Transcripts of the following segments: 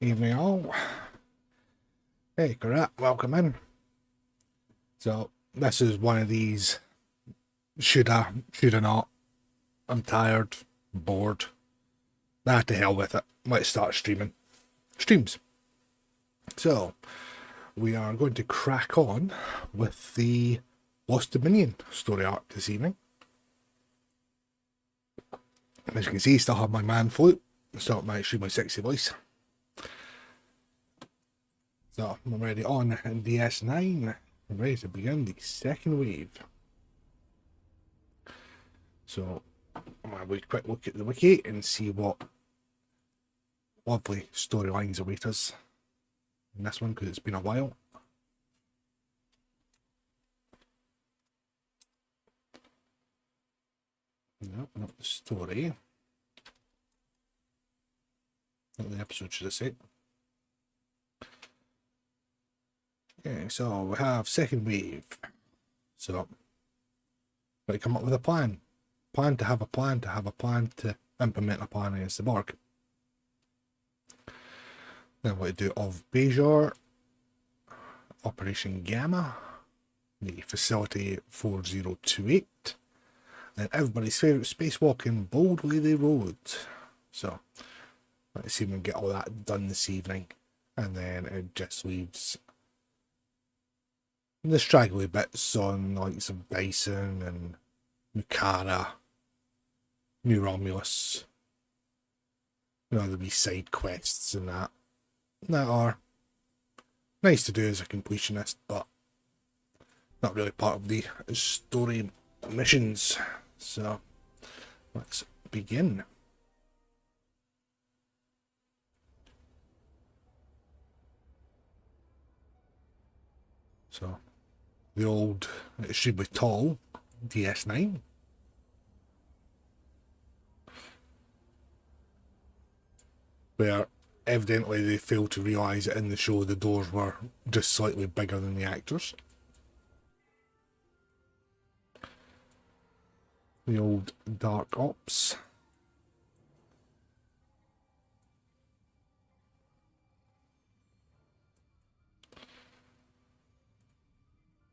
Evening all. Hey, correct. Welcome in. So this is one of these shoulda not. I'm tired, bored. Nah, to hell with it. Let's start streaming. Streams. So we are going to crack on with the Lost Dominion story arc this evening. As you can see, still have my man flute. Still my extremely sexy voice. So I'm ready on DS9. I'm ready to begin the second wave. So I'm going to have a quick look at the wiki and see what lovely storylines await us in this one, because it's been a while. No, not the story. Not the episode, should I say. Okay, so we have second wave. So, got to come up with a plan. Plan to have a plan to have a plan to implement a plan against the Borg. Then what to do of Bajor, Operation Gamma, the Facility 4028, and everybody's favourite spacewalking, Boldly They Rode. So, let's see if we can get all that done this evening. And then it just leaves the straggly bits on like some Bison and Mutara, New Romulus. You know, there'll be side quests and that are nice to do as a completionist, but not really part of the story missions. So let's begin. So the old, extremely tall DS9. Where evidently they failed to realise that in the show the doors were just slightly bigger than the actors. The old Dark Ops.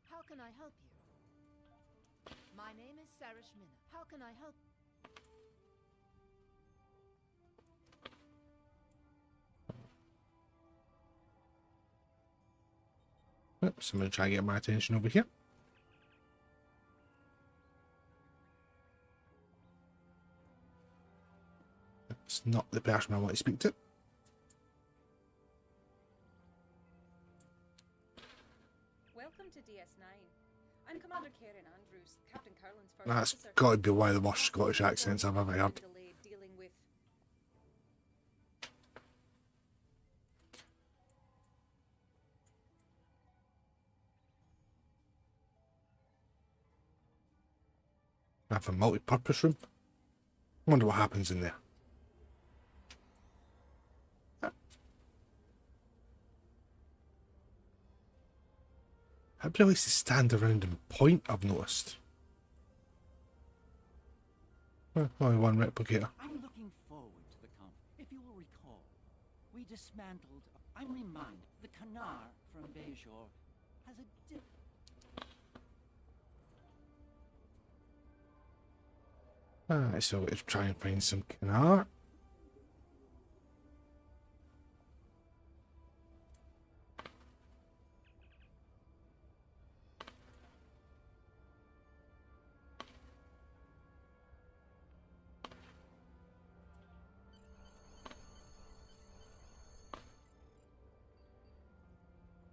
How can I help you? My name is Sarish Mina. How can I help? Oops, I'm going to try and get my attention over here. It's not the person I want to speak to. Welcome to DS9. I'm Commander Karen Andrews, Captain Carlin's first That's officer. got to be one of the worst Scottish accents I've ever heard. Dealing with I have a multi-purpose room. I wonder what happens in there. Everybody likes to stand around and point, I've noticed. Well, only one replicator. I'm looking forward to the conference. If you will recall, we dismantled, I'm reminded, the Kanar from Bajor has a dip. Alright, so let's try and find some Kanar.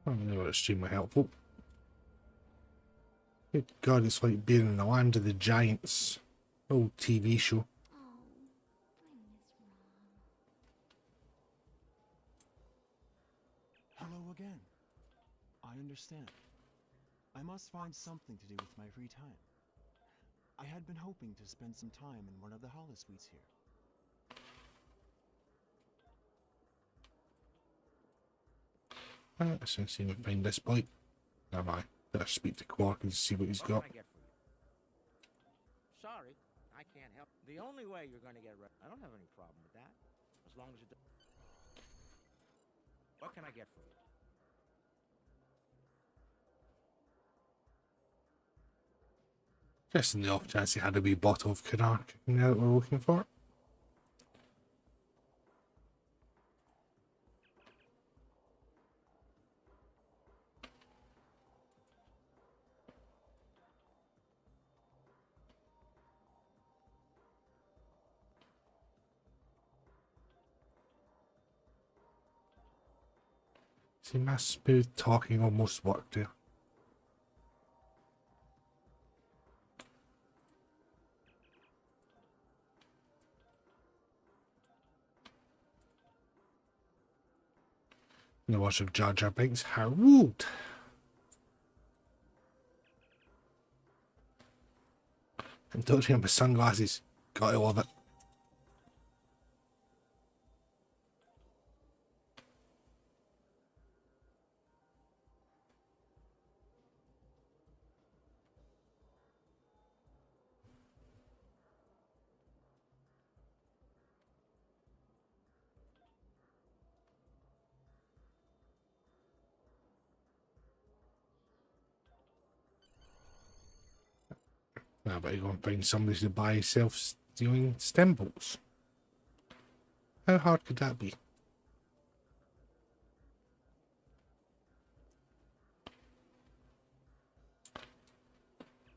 Oh, they were extremely helpful. Good God, it's like being in the land of the giants. Old TV show. Hello again. I understand. I must find something to do with my free time. I had been hoping to spend some time in one of the holosuites here. Let's see if we can find this boy. Never mind. Better speak to Quark and see what he's got. What can I get for you? Sorry, I can't help. The only way you're going to get I don't have any problem with that, as long as it. What can I get for you? Just in the off chance he had a wee bottle of Canuck now that we're looking for it. See, my smooth talking almost worked there. In the words of Jar Jar Binks, Harold. And don't forget my sunglasses. Gotta love it. Now I better go and find somebody to buy self-stealing stem bolts. How hard could that be?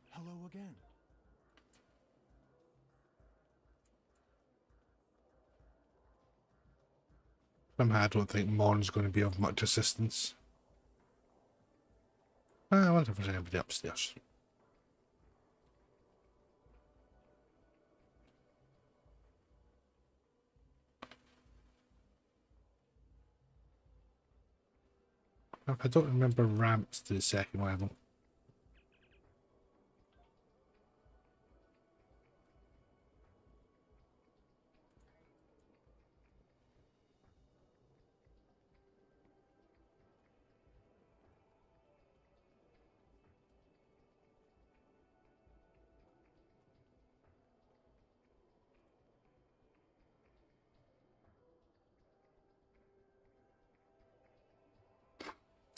Hello again. Somehow I don't think Morn's going to be of much assistance. I wonder if there's anybody upstairs. I don't remember ramps to the second level.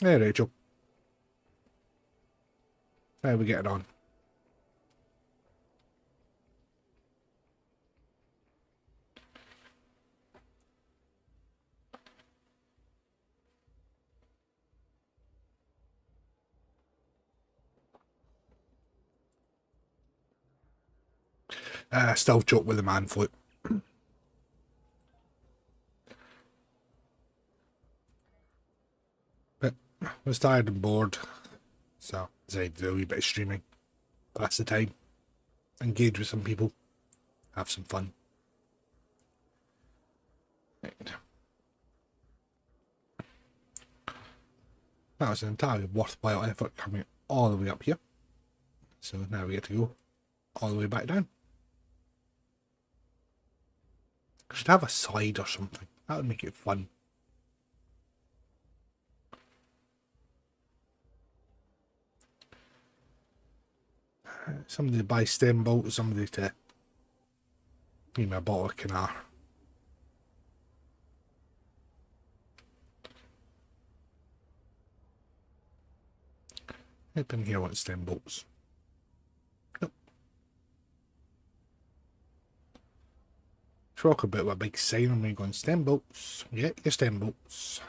Hey Rachel. How are we getting on? Still choke with the man flute. But I was tired and bored, so I decided to do a wee bit of streaming. Pass the time. Engage with some people. Have some fun. Right. That was an entirely worthwhile effort coming all the way up here. So now we get to go all the way back down. I should have a slide or something. That would make it fun. Somebody to buy stem bolts, somebody to give me a bottle of Canar. I've been here want stem bolts. Nope. Talk about a big sign on me going stem bolts. Get your stem bolts.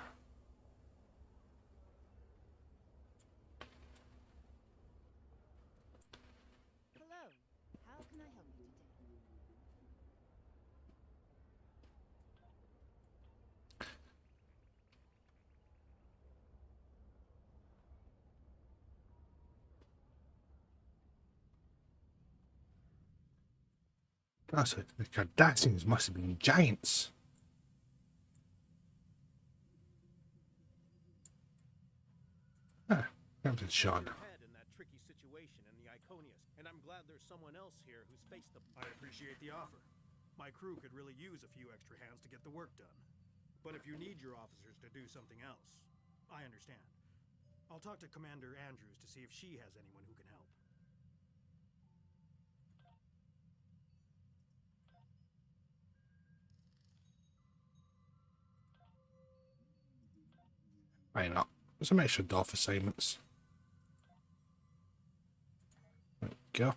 Hello. How can I help you today? That's it. The Cardassians must have been giants. Ah, Captain Sean. Head in that tricky situation in the Iconius, and I'm glad there's someone else here who's faced the. I appreciate the offer. My crew could really use a few extra hands to get the work done. But if you need your officers to do something else, I understand. I'll talk to Commander Andrews to see if she has anyone who can help. Why not? Some extra DOF assignments. There we go.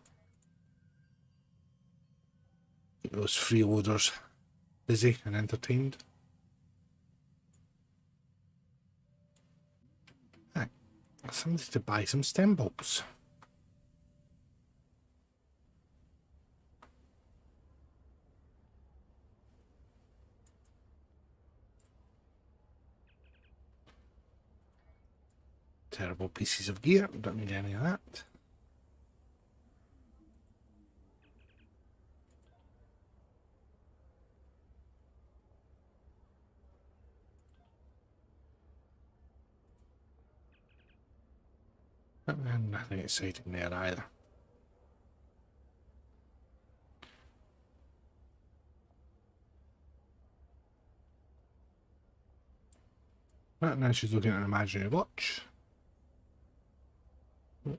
Keep those freeloaders busy and entertained. Right. Somebody to buy some stem bolts. Terrible pieces of gear. Don't need any of that. And nothing exciting there either. Right, now she's looking at an imaginary watch. This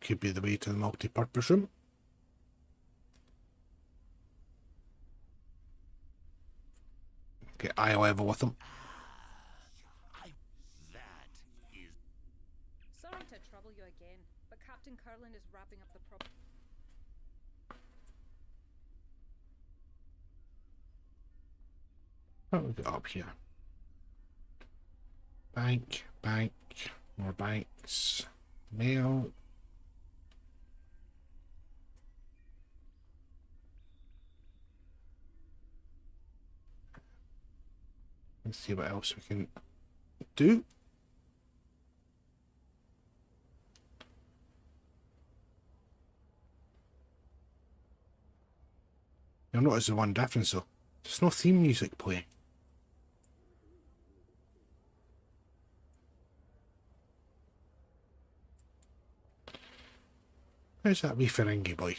could be the way to the multi-purpose room. Get eye level with them. Sorry to trouble you again, but Captain Curlin is wrapping up the prop. What we got up here? Bank, bank, more banks, mail. Let's see what else we can do. You'll notice the one difference though. There's no theme music playing. How's that wee Ferengi boy?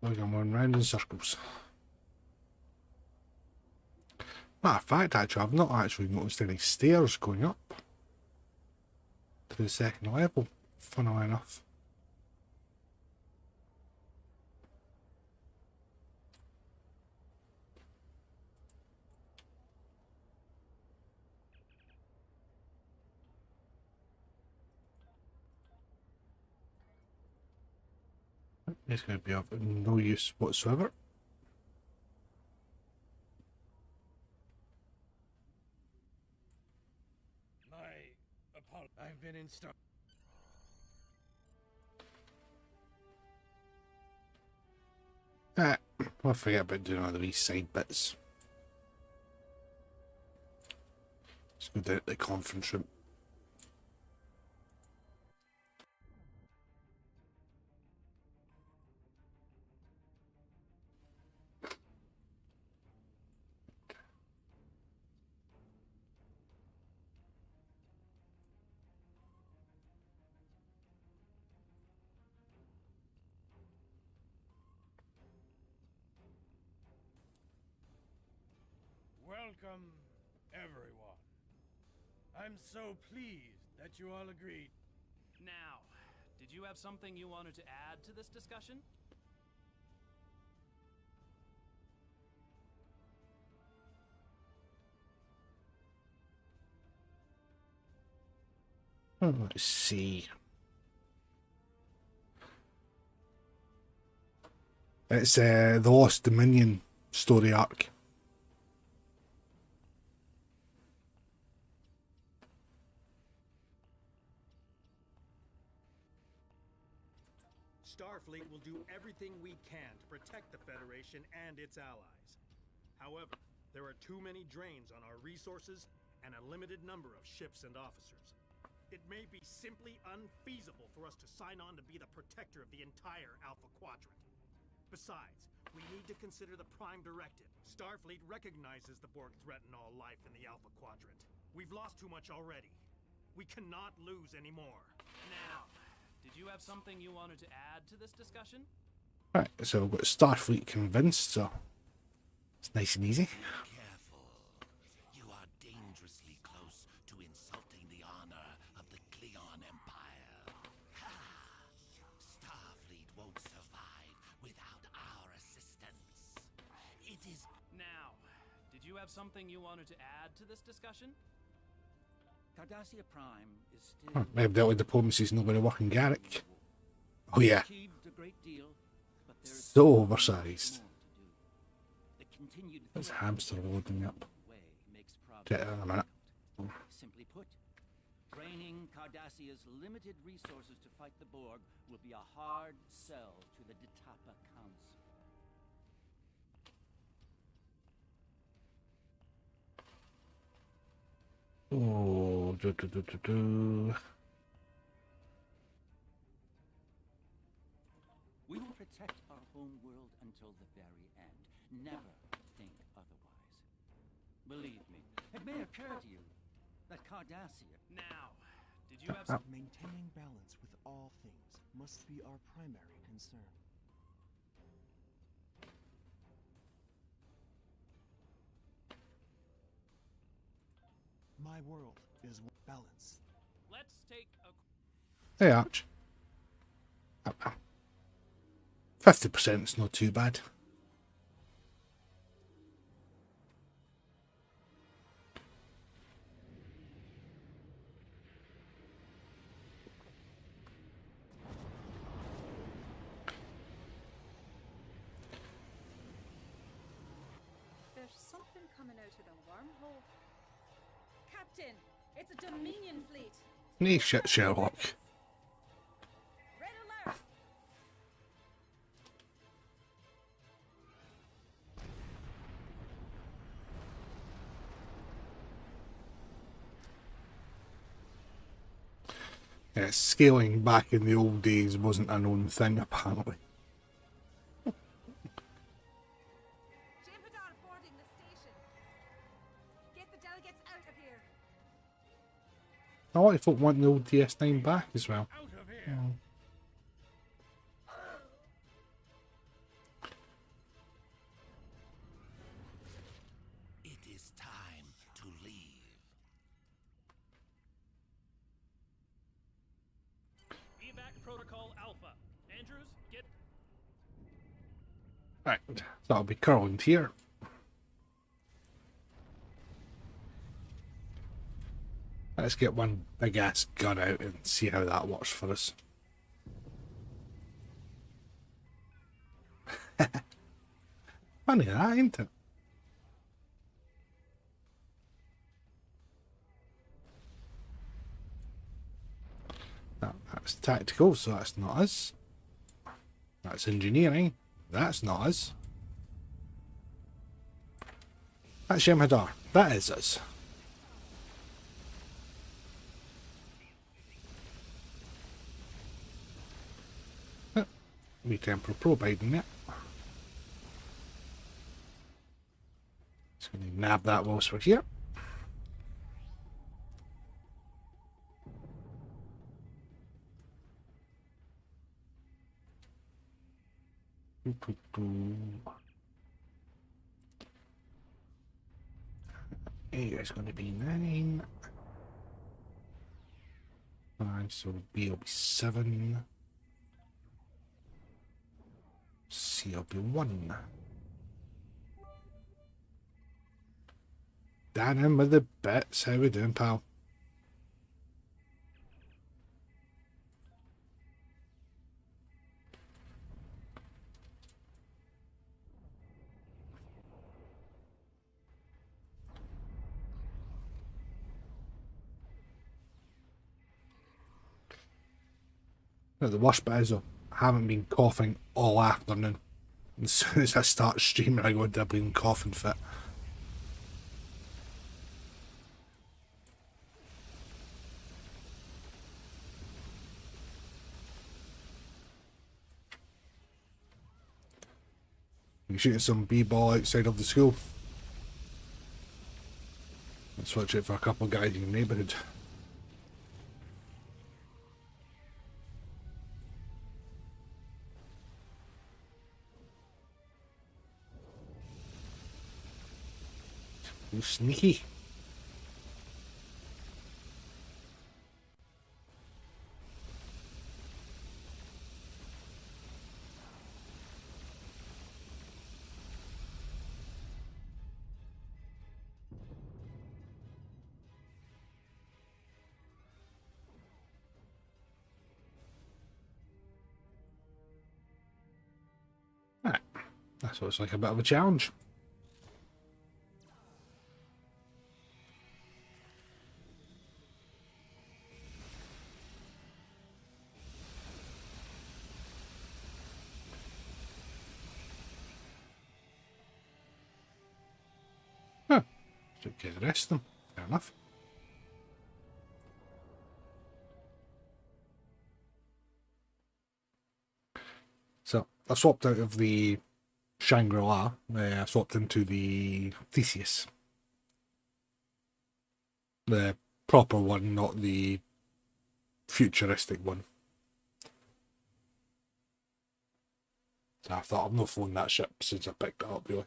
Like I'm going round in circles. Matter of fact, actually, I've not actually noticed any stairs going up to the second level, funnily enough. It's going to be of no use whatsoever. I've been in Star. I'll forget about doing all the wee side bits. Let's go down to the conference room. Welcome, everyone. I'm so pleased that you all agreed. Now, did you have something you wanted to add to this discussion? Let's see. It's the Lost Dominion story arc. Starfleet will do everything we can to protect the Federation and its allies. However, there are too many drains on our resources and a limited number of ships and officers. It may be simply unfeasible for us to sign on to be the protector of the entire Alpha Quadrant. Besides, we need to consider the Prime Directive. Starfleet recognizes the Borg threaten all life in the Alpha Quadrant. We've lost too much already. We cannot lose anymore. Now, did you have something you wanted to add to this discussion? Right, so we've got Starfleet convinced, so it's nice and easy. Careful. You are dangerously close to insulting the honor of the Cleon Empire. Ha! Starfleet won't survive without our assistance. It is... Now, did you have something you wanted to add to this discussion? Cardassia Prime is still... Evidently diplomacy's not going to work in Garrick. Oh yeah, achieved a great deal, but there is so much oversized. more to do. The continued This threat hamster loading up. way makes Check it out in a minute. difficult. Simply put, draining Cardassia's limited resources to fight the Borg will be a hard sell to the Ditapa Council. Oh, We will protect our home world until the very end. Never think otherwise. Believe me, it may occur to you that Cardassia... Now, did you have Maintaining balance with all things must be our primary concern. My world is balance. Let's take a... Hey Arch. 50% is not too bad. There's something coming out of the wormhole. Captain, it's a Dominion fleet. Nee, shit, Sherlock. Red alert! Yeah, scaling back in the old days wasn't a known thing, apparently. Jimpadar boarding the station. Get the delegates out of here. I like folk wanting the old DS9 back as well. Out of here! It is time to leave. Evac Protocol Alpha. Andrews, get... Right, that'll be Curland here. Let's get one big ass gun out and see how that works for us. Funny that, ain't it? No, that's tactical, so that's not us. That's engineering. That's not us. That's Jem'Hadar. That is us. We temporal probe it. Just going to nab that whilst we're here. A is going to be 9. 5, so B will be 7. C will be 1. Dan in with the bits. How we doing, pal? No, the worst bit is though, haven't been coughing all afternoon. As soon as I start streaming, I go into a bleeding coughing fit. You're shooting some b-ball outside of the school. Let's watch it for a couple of guys in the neighbourhood. You sneaky. Right. That's what it's like, a bit of a challenge. Huh. Took care of the rest of them. Fair enough. So, I swapped out of the Shangri-La. I swapped into the Theseus. The proper one, not the futuristic one. So I thought I've not flown that ship since I picked it up, really.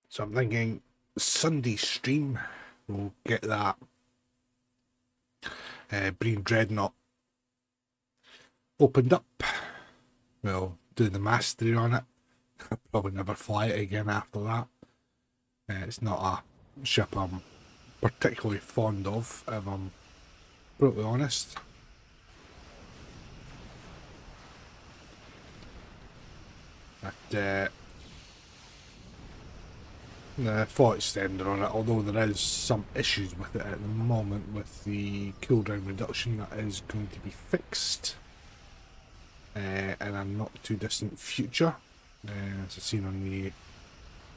So I'm thinking Sunday stream, we'll get that Breen Dreadnought opened up. We'll do the mastery on it. I'll probably never fly it again after that. It's not a ship I'm particularly fond of, if I'm brutally honest. But the thought extender on it, although there is some issues with it at the moment with the cooldown reduction, that is going to be fixed in a not too distant future. As I've seen on the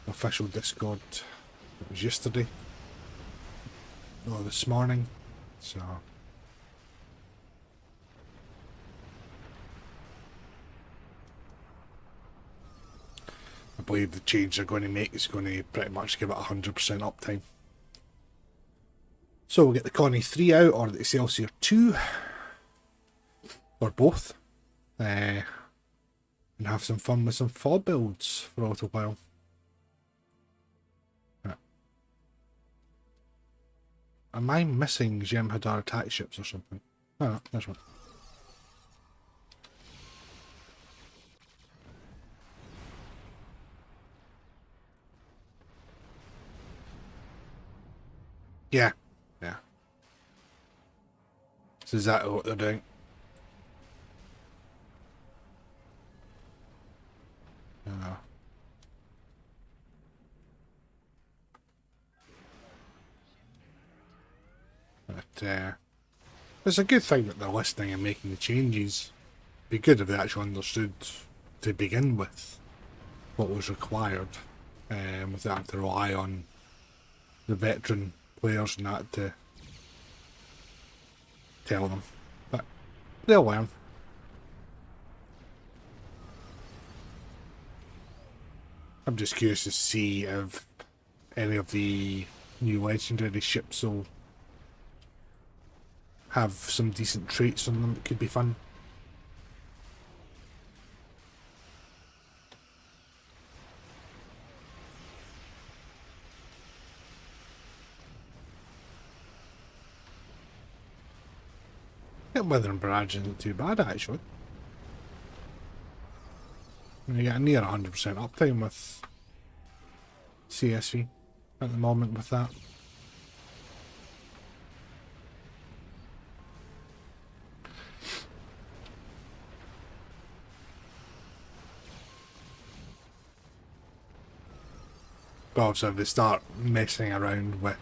official Discord, it was yesterday or this morning, so I believe the change they're going to make is going to pretty much give it 100% uptime. So we'll get the Connie 3 out, or the Excelsior 2, or both, and have some fun with some fob builds for a little while. Right. Am I missing Jem'Hadar attack ships or something? Oh, no, there's one. Yeah, yeah. That's exactly what they're doing. But it's a good thing that they're listening and making the changes. It'd be good if they actually understood to begin with what was required, without having to rely on the veteran players and that to tell them. But they'll learn. I'm just curious to see if any of the new legendary ships will have some decent traits on them that could be fun. Yeah, Weather and Barrage isn't too bad actually. You get a near 100% uptime with CSV at the moment with that. But also if they start messing around with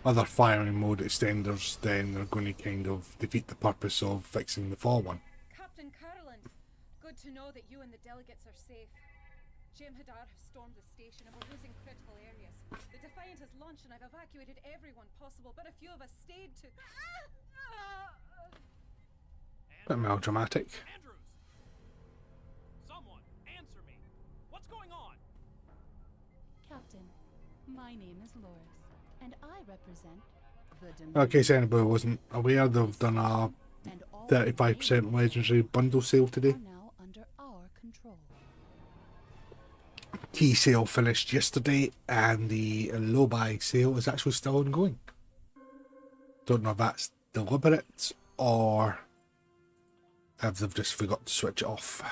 other firing mode extenders, then they're going to kind of defeat the purpose of fixing the fall one. Captain Caroline, good to know that you and the delegates are safe. Jem'Hadar have stormed the station and we're losing critical areas. The Defiant has launched and I've evacuated everyone possible, but a few of us stayed to... Bit melodramatic. Andrews! Someone, answer me! What's going on? Captain, my name is Loris, and I represent the In case anybody wasn't aware, they've done a 35% legendary bundle sale today. now under our control. Key sale finished yesterday, and the low buy sale is actually still ongoing. Don't know if that's deliberate or if they've just forgot to switch it off.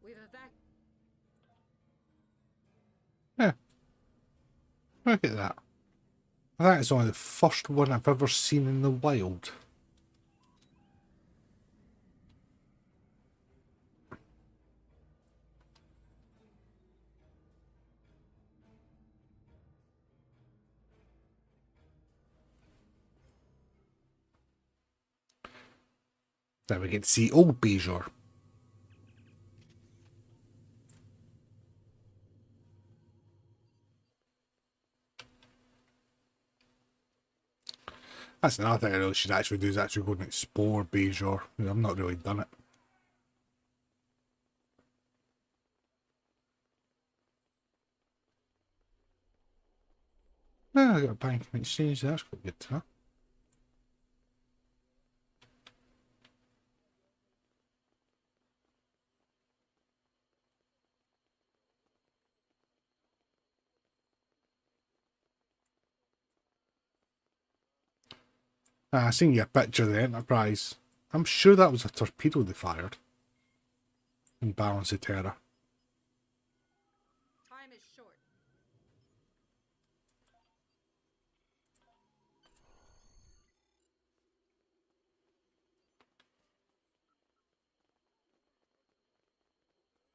We've evac... Yeah. Look at that. I think it's only the first one I've ever seen in the wild. Now we get to see old Bajor. That's another thing I really should actually do, is actually go and explore Bajor. I've not really done it. Ah, I got a bank and exchange, that's quite good to know. I seen you a picture of the Enterprise. I'm sure that was a torpedo they fired in Balance of Terror. Time is short.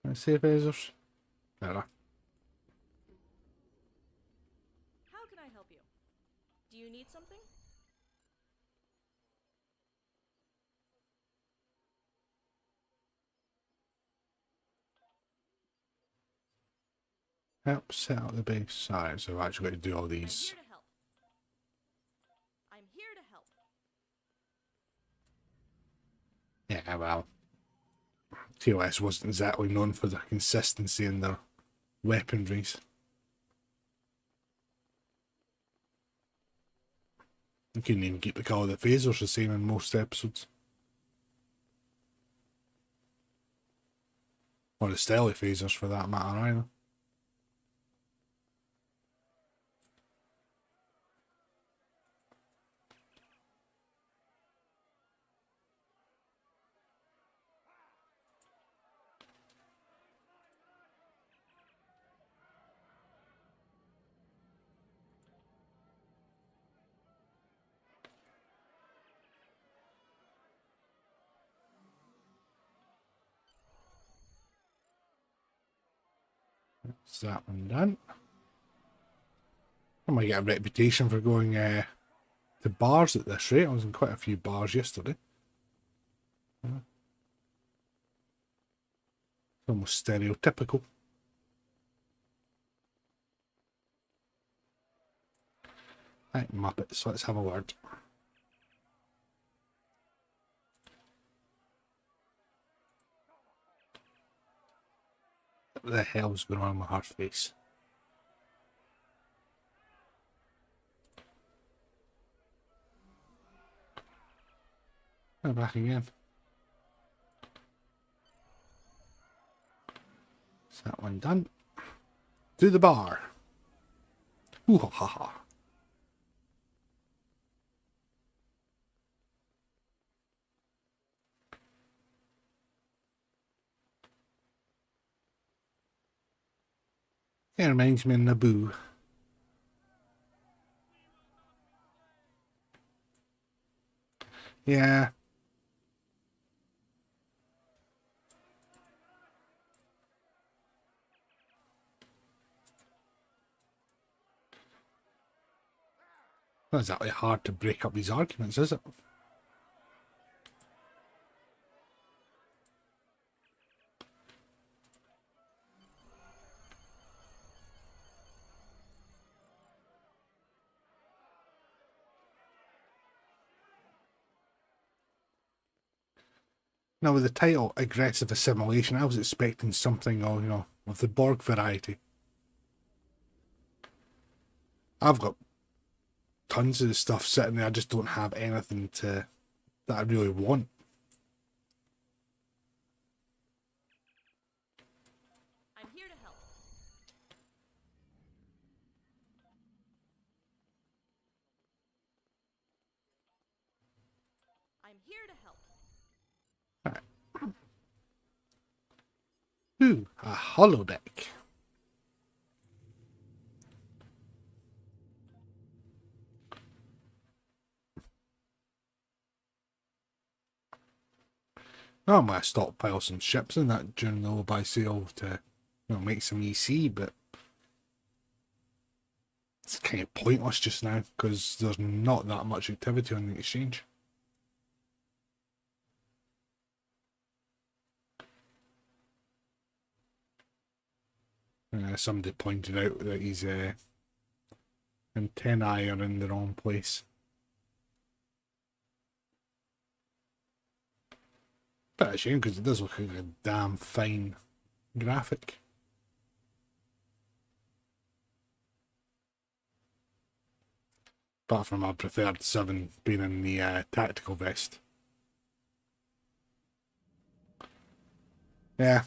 Let's see if there's... There. How can I help you? Do you need something? Help set up the base. Alright, so I've actually got to do all these. I'm here to help. Yeah, well, TOS wasn't exactly known for their consistency in their weaponries. You couldn't even keep the colour of the phasers the same in most episodes. Or the stealthy phasers for that matter either. That's that one done. I might get a reputation for going to bars at this rate. I was in quite a few bars yesterday. Almost stereotypical. Right, Muppets, let's have a word. What the hell's going on with her face? Back again. Is that one done? To the bar. Ooh ha ha ha. It reminds me of Naboo. Yeah. Not exactly hard to break up these arguments, is it? Now, with the title Aggressive Assimilation, I was expecting something of the Borg variety. I've got tons of stuff sitting there, I just don't have anything that I really want. I'm here to help. I'm here to help. Ooh, a holodeck. I'm going to stockpile some ships in that during the buy sale to make some EC, but it's kind of pointless just now because there's not that much activity on the exchange. Somebody pointed out that his antennae are in the wrong place. But a shame because it does look like a damn fine graphic. Apart from my preferred 7 being in the tactical vest. Yeah.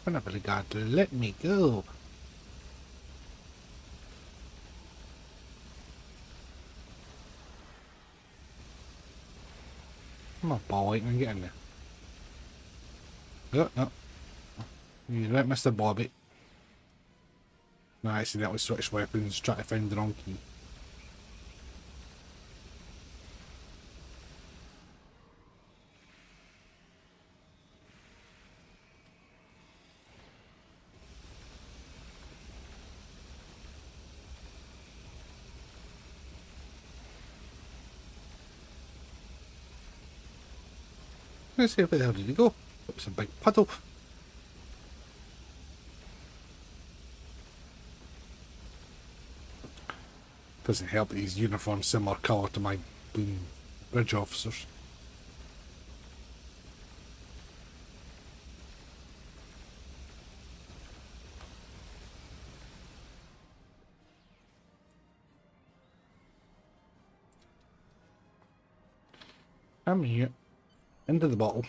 Whenever the guard let me go. Come on, boy, can get in there. Oh, no. You're right, Mr. Bobby. No, I accidentally switched weapons, trying to find the wrong key. Let's see where the hell did he go? It was a big puddle. Doesn't help that his uniform's similar colour to my bridge officers. I'm here. Into the bottle.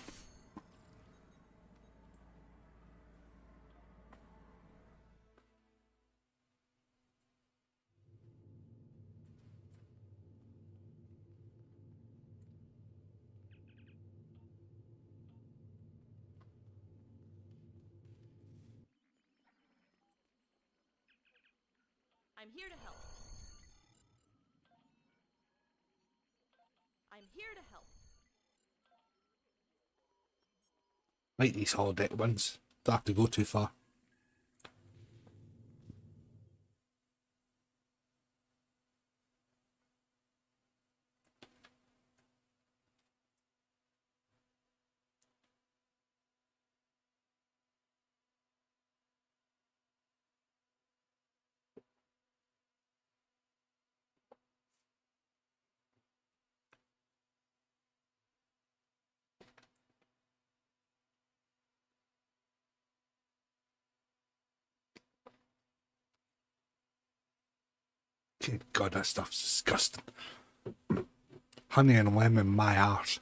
I'm here to help. I'm here to help. Like these holodeck ones. Don't have to go too far. God, that stuff's disgusting. Honey and lemon, my arse.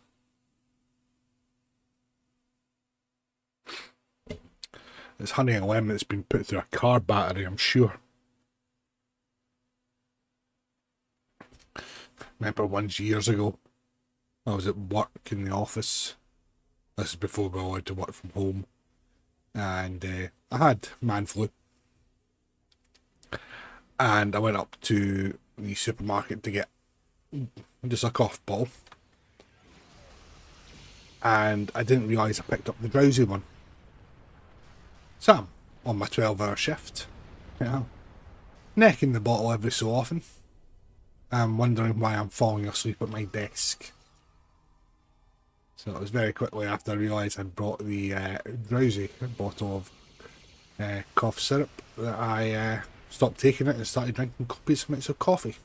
It's honey and lemon that's been put through a car battery, I'm sure. Remember once years ago, I was at work in the office. This is before we were allowed to work from home. And I had man flu. And I went up to the supermarket to get just a cough bottle. And I didn't realise I picked up the drowsy one. So I'm on my 12-hour shift, you know, necking the bottle every so often. I'm wondering why I'm falling asleep at my desk. So it was very quickly after I realised I'd brought the drowsy bottle of cough syrup that I stopped taking it and started drinking copious amounts of coffee.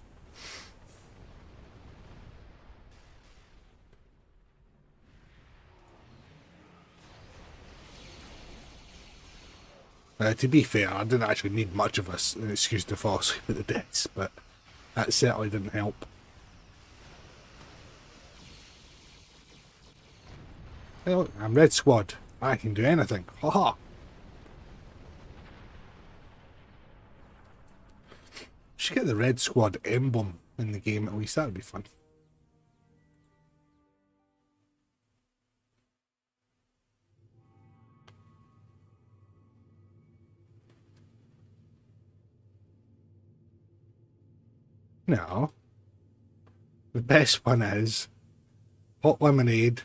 To be fair, I didn't actually need much of an excuse to fall asleep at the desk, but that certainly didn't help. Hey look, I'm Red Squad. I can do anything. Haha. Should get the Red Squad emblem in the game at least. That would be fun. No. The best one is hot lemonade,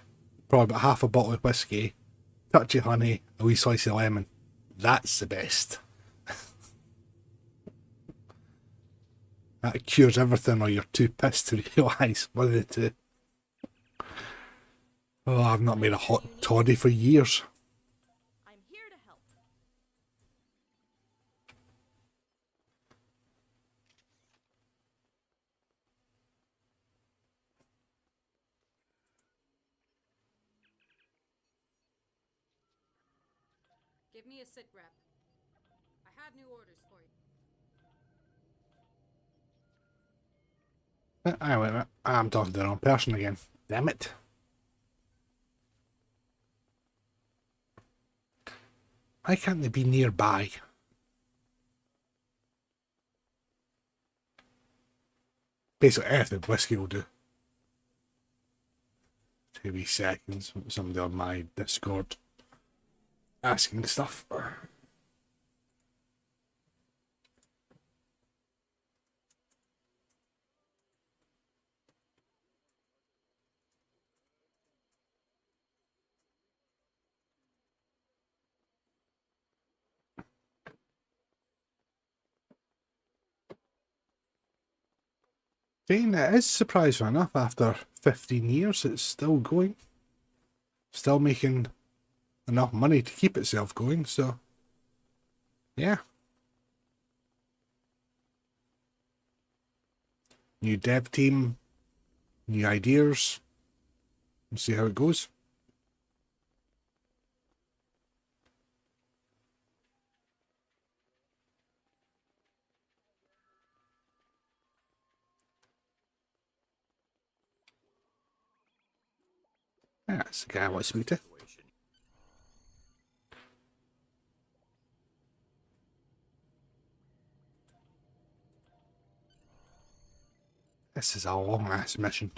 probably about half a bottle of whiskey, touch of honey, a wee slice of lemon. That's the best. That cures everything, or you're too pissed to realise one of the two. Oh, I've not made a hot toddy for years. I'm here to help. Give me a sit rep. I have new orders for you. Wait a minute. I'm talking to the wrong person again. Damn it. Why can't they be nearby? Basically, anything whiskey will do. 2 wee seconds. Somebody on my Discord asking stuff. Jane, it is surprising enough, after 15 years, it's still going. Still making enough money to keep itself going, so yeah. New dev team, new ideas. We'll see how it goes. Yeah, that's the guy I want to speak to. This is a long ass mission.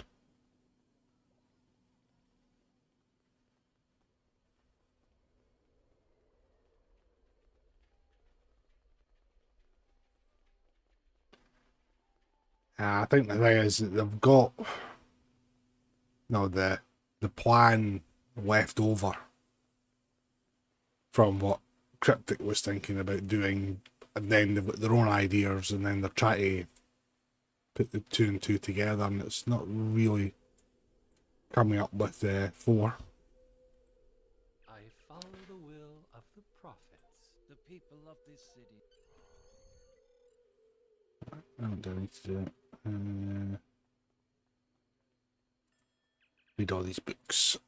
I think the thing is that they've got the plan left over from what Cryptic was thinking about doing, and then they've got their own ideas, and then they're trying to put the 2 and 2 together, and it's not really coming up with 4. I follow the will of the prophets. The people of this city. I don't need to do it. Read all these books.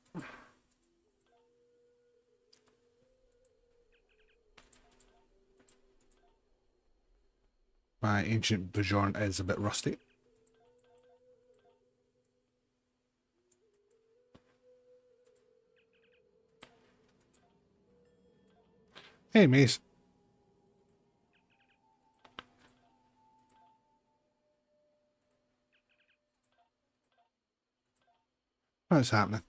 My ancient Bajorn is a bit rusty. Hey, Mace. What's happening?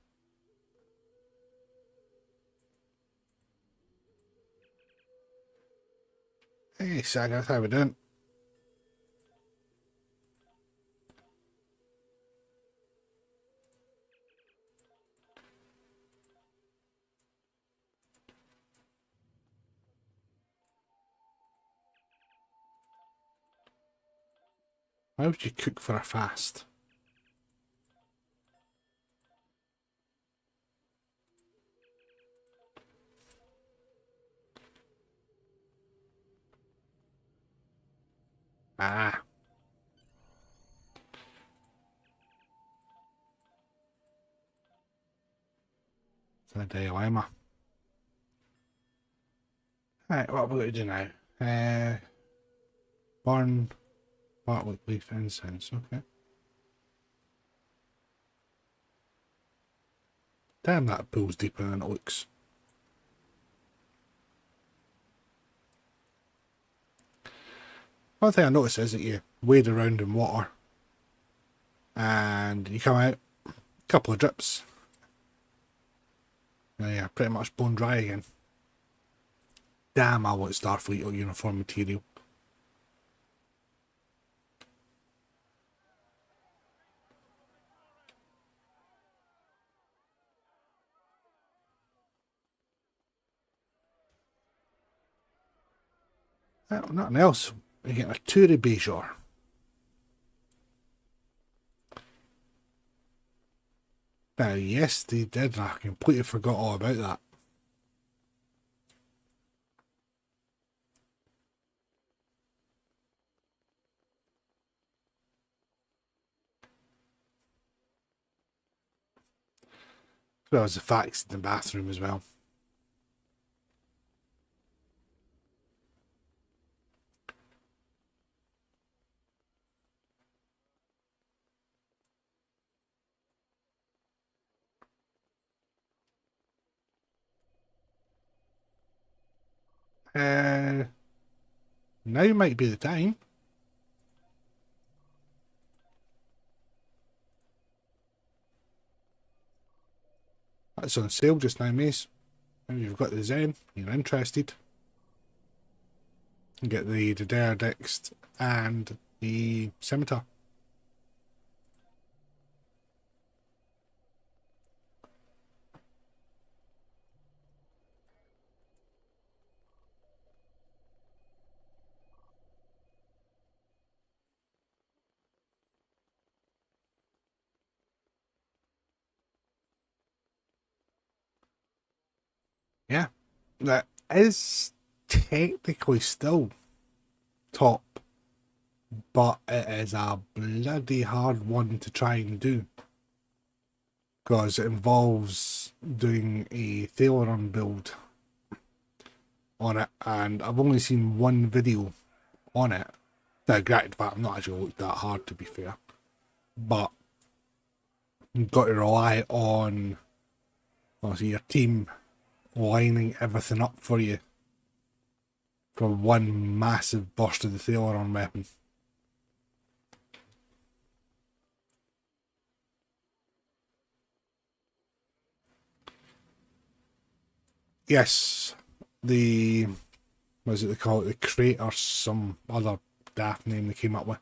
Hey, Saga, how we doing? Why would you cook for a fast? Ah. It's a dilemma. Right, what are we going to do now? Burn, bartlett leaf, incense, okay. Damn, that pool's deeper than it looks. One thing I noticed is that you wade around in water and you come out, a couple of drips, and you're pretty much bone dry again. Damn, I want Starfleet or uniform material. Well, nothing else. You're getting a Touri Bajor. Now, yes, they did, and I completely forgot all about that. There was the facts in the bathroom as well. Now might be the time. That's on sale just now, Mace. If you've got the Zen, you're interested. You get the Daredix and the Scimitar. Yeah, that is technically still top, but it is a bloody hard one to try and do. Because it involves doing a Thaleron build on it, and I've only seen one video on it. Now, granted, but I've not actually looked that hard, to be fair. But you've got to rely on obviously your team lining everything up for you for one massive burst of the Thaleron weapon. Yes, the what is it they call it? The crate or some other daft name they came up with.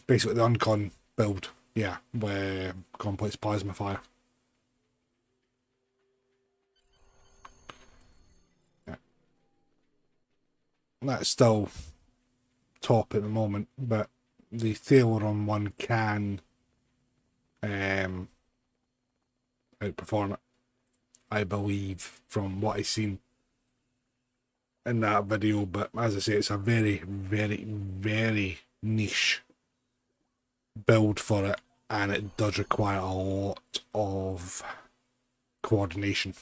Basically the Uncon build, yeah, with complex plasma fire. Yeah. That's still top at the moment, but the Thaleron one can outperform it, I believe, from what I've seen in that video. But as I say, it's a very, very, very niche build for it, and it does require a lot of coordination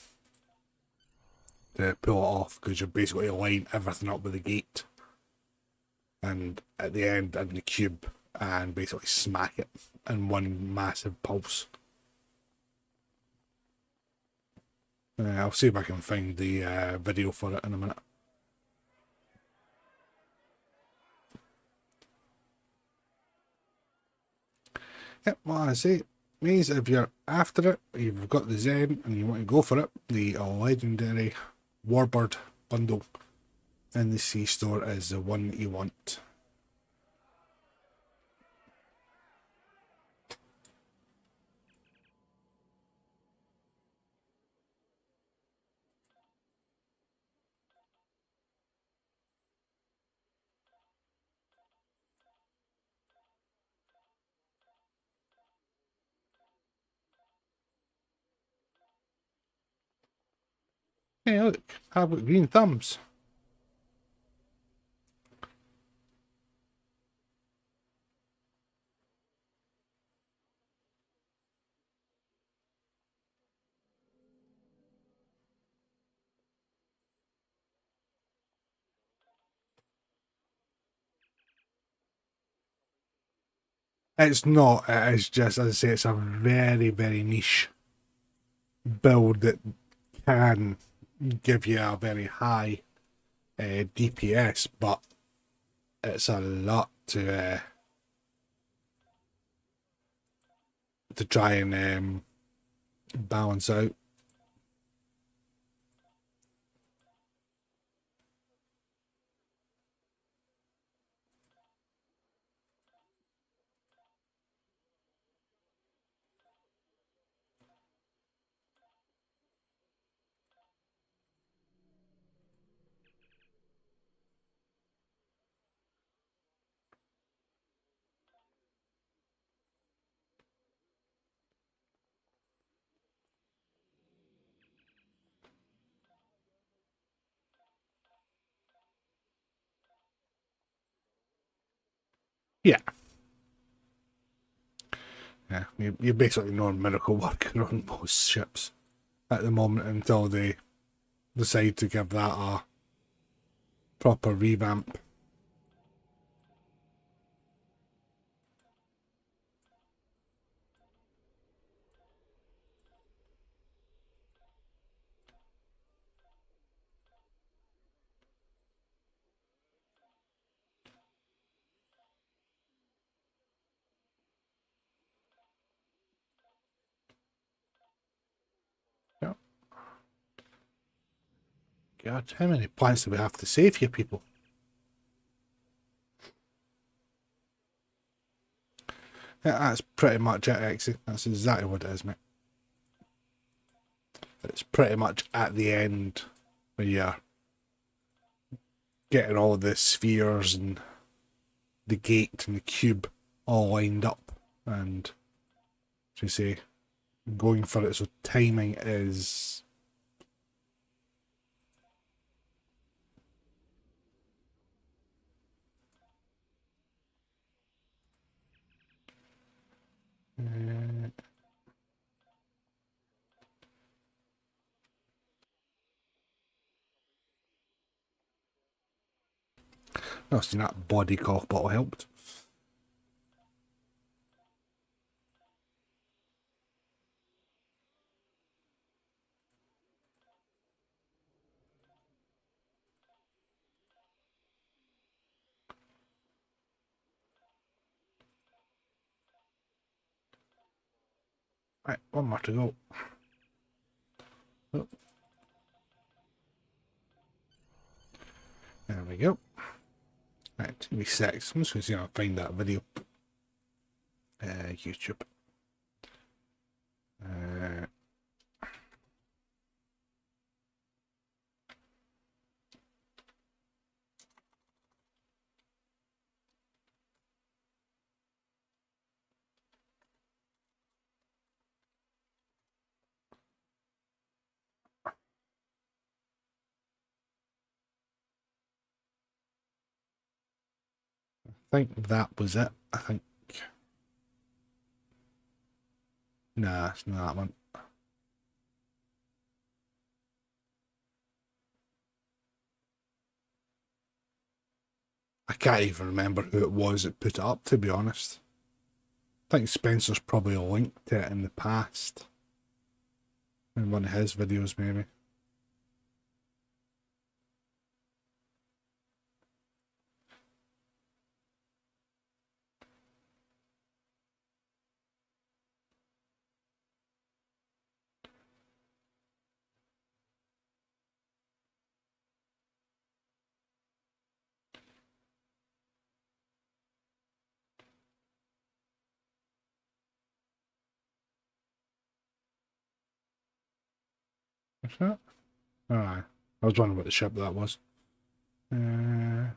to pull it off, because you're basically lining everything up with the gate. and at the end in the cube and basically smack it in one massive pulse. I'll see if I can find the video for it in a minute. Yep, well, I say, means if you're after it, you've got the Zen and you want to go for it, the legendary Warbird bundle in the C store is the one that you want. Hey, look, I've got green thumbs. It's not, it is just, as I say, it's a very, very niche build that can give you a very high DPS, but it's a lot to try and balance out. Yeah. Yeah, you're basically non-miracle worker on most ships at the moment until they decide to give that a proper revamp. Yeah. God, how many planets do we have to save here, people? Yeah, that's pretty much it, actually. That's exactly what it is, mate. It's pretty much at the end where you're getting all the spheres and the gate and the cube all lined up, and as you say, going for it, so timing is obviously that body cough bottle helped. Right, one more to go. Oh. There we go. Right, TV6. I'm just going to see if I can find that video. YouTube. I think that was it. I think. Nah, it's not that one. I can't even remember who it was that put it up, to be honest. I think Spencer's probably linked to it in the past. In one of his videos, maybe. What's that? Alright. I was wondering what the ship that was. Uh,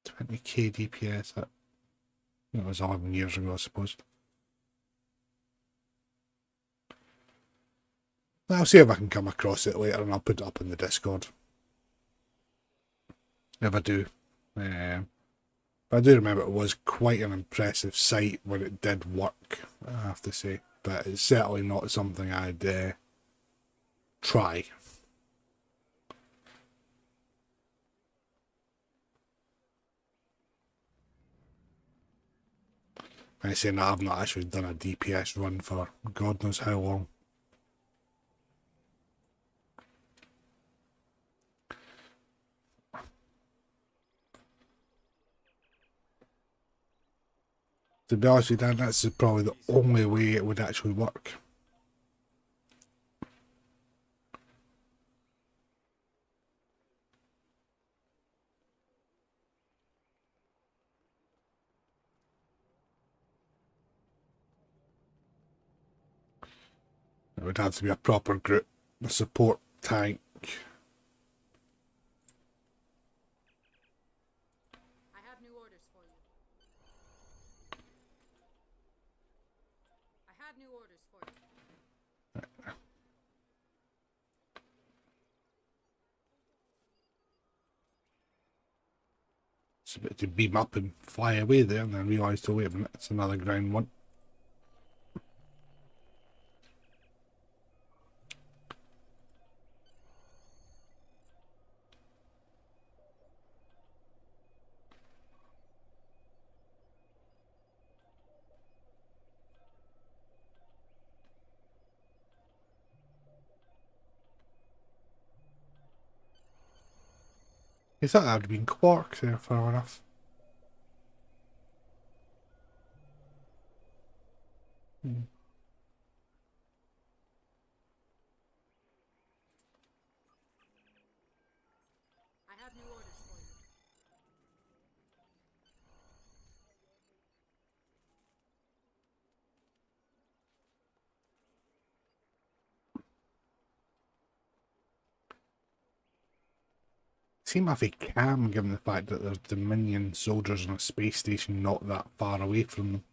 20k DPS. That was 11 years ago, I suppose. I'll see if I can come across it later and I'll put it up in the Discord. If I do. But I do remember it was quite an impressive sight when it did work, I have to say. But it's certainly not something I'd try. I say that I've not actually done a DPS run for God knows how long. To be honest with you, Dan, that's probably the only way it would actually work. It would have to be a proper group, a support tank. I have new orders for you. I have new orders for you. It's a bit to beam up and fly away there and then realise, oh wait a minute, it's another ground one. You thought that would have been Quark there, fair enough. I have new orders for you. Seem if he can, given the fact that there's Dominion soldiers on a space station not that far away from them.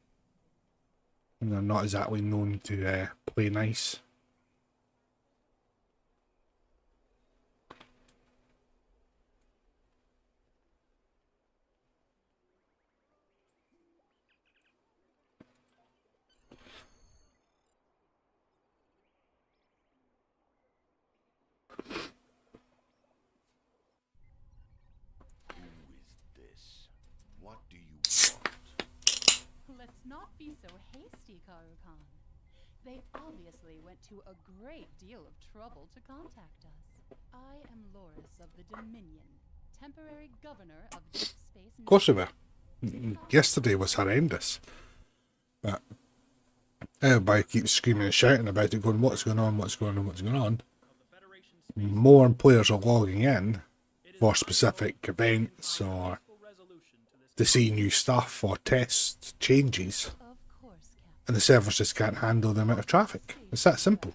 And they're not exactly known to play nice. What do you want? Let's not be so hasty, Karukan. They obviously went to a great deal of trouble to contact us. I am Loris of the Dominion, temporary governor of Deep Space. Of course they were. Yesterday was horrendous. But everybody keeps screaming and shouting about it, going, what's going on, what's going on, what's going on. More players are logging in for specific events or to see new stuff or test changes. And the servers just can't handle the amount of traffic. It's that simple.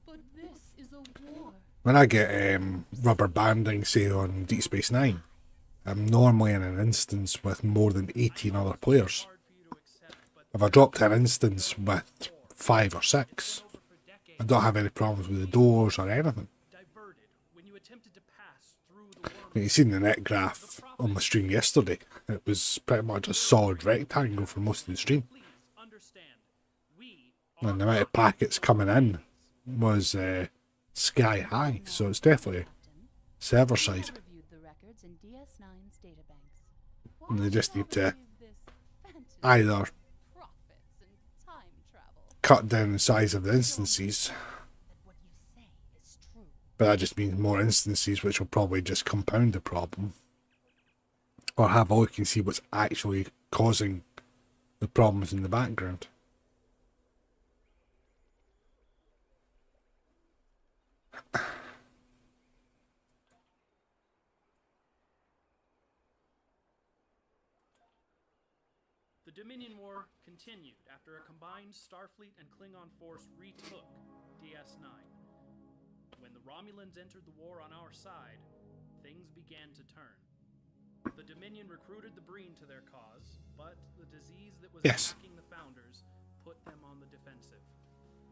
But this is a war. When I get rubber banding, say on Deep Space Nine, I'm normally in an instance with more than 18 other players. If I drop to an instance with 5 or 6, I don't have any problems with the doors or anything. You seen the net graph on my stream yesterday. It was pretty much a solid rectangle for most of the stream. And the amount of packets coming in was sky high, so it's definitely server side. And they just need to either cut down the size of the instances, but that just means more instances, which will probably just compound the problem, or have a look and see what's actually causing the problems in the background. The Dominion War continued after a combined Starfleet and Klingon force retook DS9. When the Romulans entered the war on our side, things began to turn. The Dominion recruited the Breen to their cause, but the disease that was attacking the Founders put them on the defensive.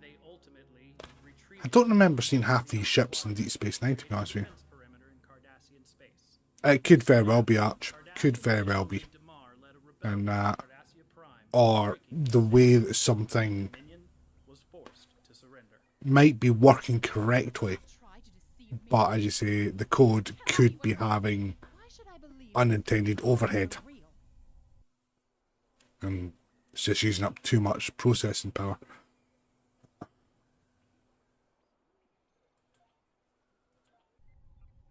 They ultimately retreated. I don't remember seeing half these ships in Deep Space Nine, to be honest with you. It could very well be Arch. Could very well be. And or the way that something might be working correctly, but as you say, the code could be having unintended overhead, and it's just using up too much processing power.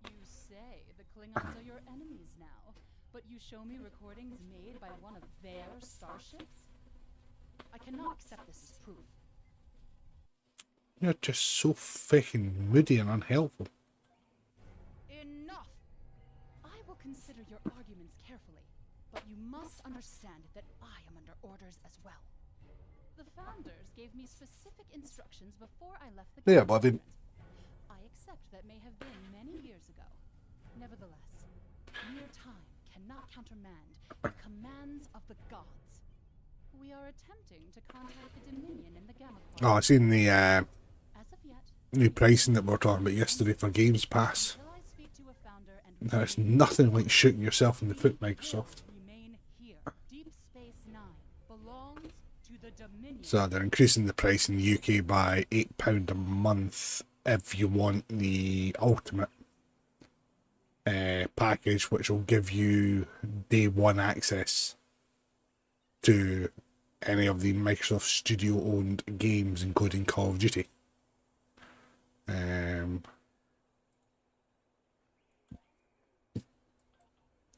You say the Klingons are your enemies now, but you show me recordings made by one of their starships? I cannot accept this as proof. You're just so fucking moody and unhelpful. Enough! I will consider your arguments carefully, but you must understand that I am under orders as well. The Founders gave me specific instructions before I left the But I accept that may have been many years ago. Nevertheless, mere time cannot countermand the commands of the gods. We are attempting to contact the Dominion in the Gamma Quadrant. Oh, I seen the As of yet, new pricing that we were talking about yesterday for Games Pass. until I speak to a founder and There's nothing like shooting yourself in the foot, Microsoft. remain here. Deep Space Nine belongs to the Dominion. So they're increasing the price in the UK by £8 a month if you want the ultimate package, which will give you day one access to any of the Microsoft Studio owned games, including Call of Duty.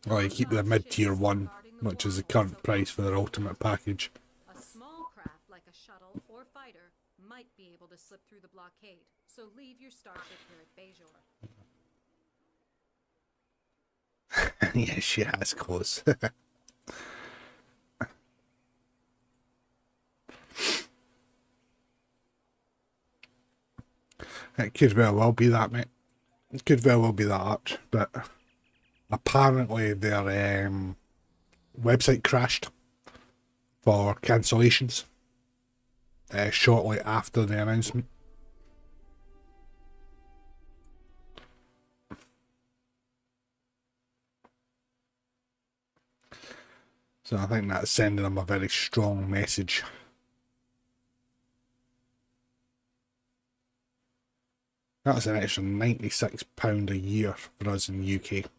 Well, you keep the mid-tier one, which is the current price for their ultimate package. A small craft like a shuttle or fighter might be able to slip through the blockade, so leave your starship here at Bajor. Yeah, she has clothes. It could very well be that, mate. It could very well be that, Arch, but apparently their website crashed for cancellations shortly after the announcement. So I think that's sending them a very strong message. That's an extra £96 a year for us in the UK.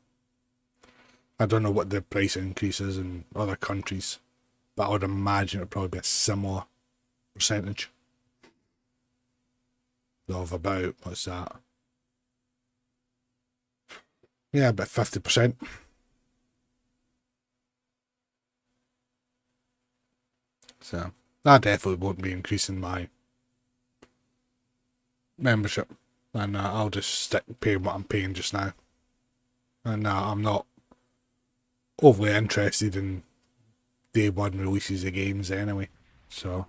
I don't know what the price increase is in other countries, but I would imagine it would probably be a similar percentage. Of about, what's that? Yeah, about 50%. So, that definitely won't be increasing my membership. And I'll just stick paying what I'm paying just now. And I'm not overly interested in day one releases of games anyway. So,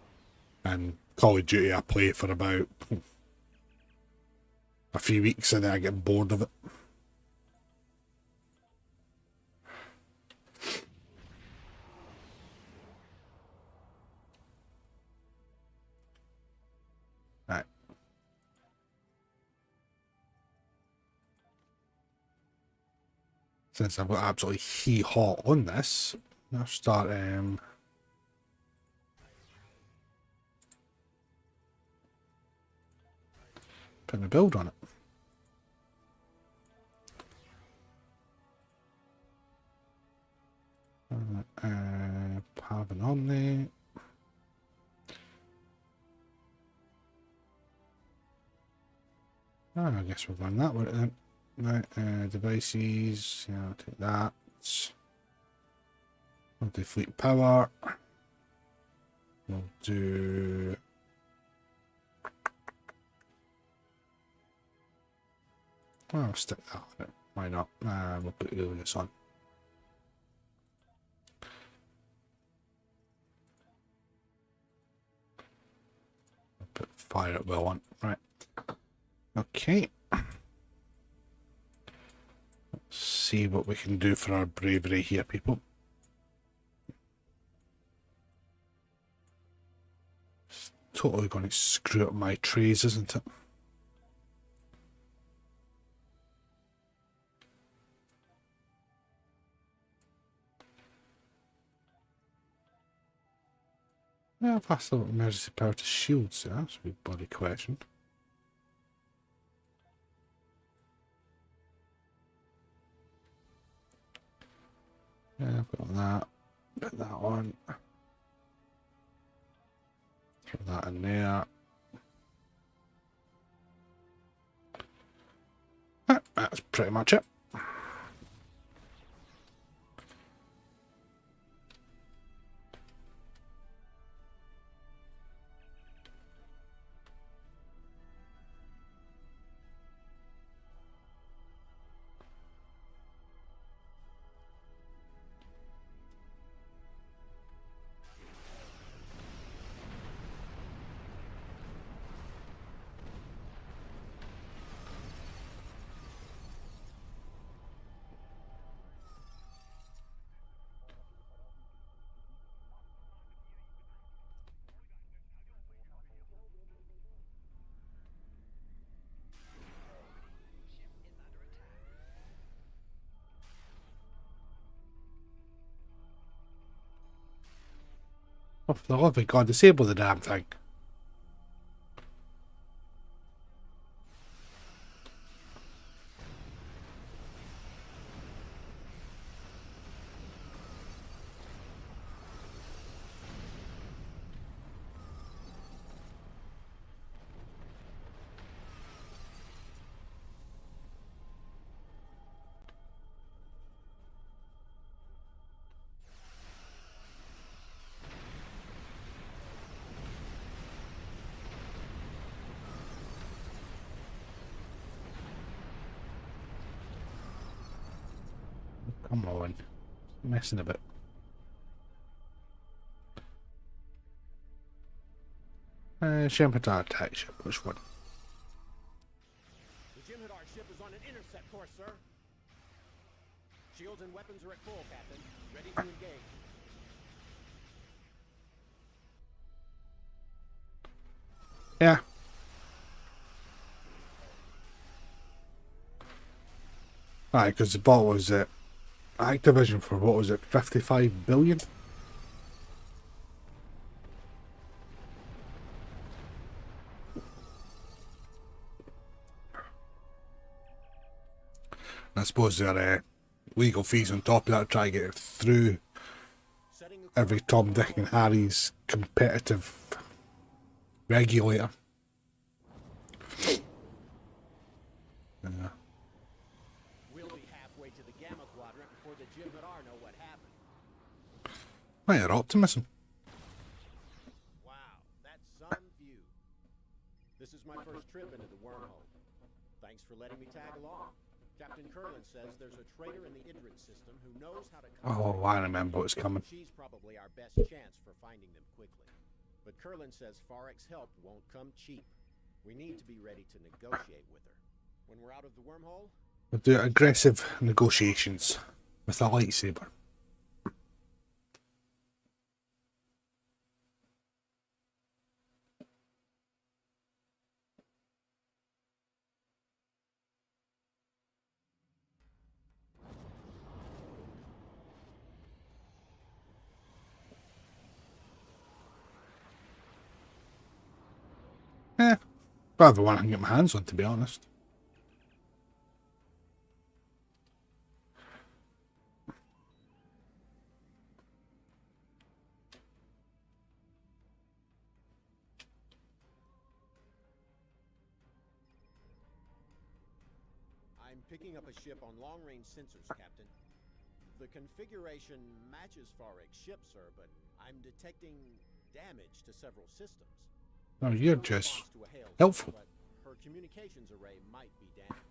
and Call of Duty I play for about a few weeks and then I get bored of it. Right. Since I've got absolutely hot on this, I'll start Putting a build on it. Having on there. Oh, I guess we'll run that with it then. Right, devices, yeah, I'll take that. We'll do fleet power. We'll do... Well, I'll stick that on it. Why not? We'll put this on. I'll put fire at will on. Right. Okay. Let's see what we can do for our bravery here, people. It's totally going to screw up my trays, isn't it? Yeah, pass the emergency power to shields. Yeah, that's a big body question. Yeah, put that. Put that on. Throw that in there. That's pretty much it. Oh, for the love of God, disable the damn thing. Come on. Messing a bit. Mutara attack ship. Which one? The Jimhadar ship is on an intercept course, sir. Shields and weapons are at full, Captain. Ready to engage. Yeah. Right, because the bot was at Activision for what was it, 55 billion? I suppose there are legal fees on top of that to try to get it through every Tom, Dick and Harry's competitive regulator. Yeah. We'll be halfway to the Gamma Quadrant before the Jimhadar know what happened. Right, optimism. Wow, that's some view. This is my first trip into the wormhole. Thanks for letting me tag along. Captain Curlin says there's a traitor in the Idrin system who knows how to... Oh, I remember what's coming. She's probably our best chance for finding them quickly. But Curlin says Farek's help won't come cheap. We need to be ready to negotiate with her. When we're out of the wormhole... We'll do aggressive negotiations with a lightsaber. Well, the one I can get my hands on, to be honest. I'm picking up a ship on long-range sensors, Captain. The configuration matches Farek's ship, sir, but I'm detecting damage to several systems. Oh, you're No just response to a hail, helpful. but her communications array might be damaged.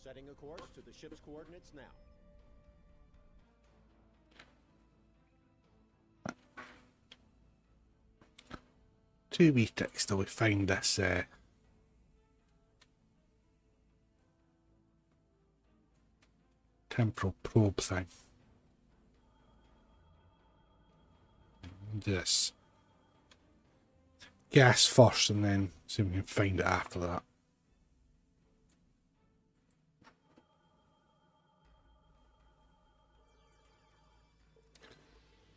Setting a course to the ship's coordinates now. Two wee ticks till we find this temporal probe thing. Do this. Gas first and then see if we can find it after that.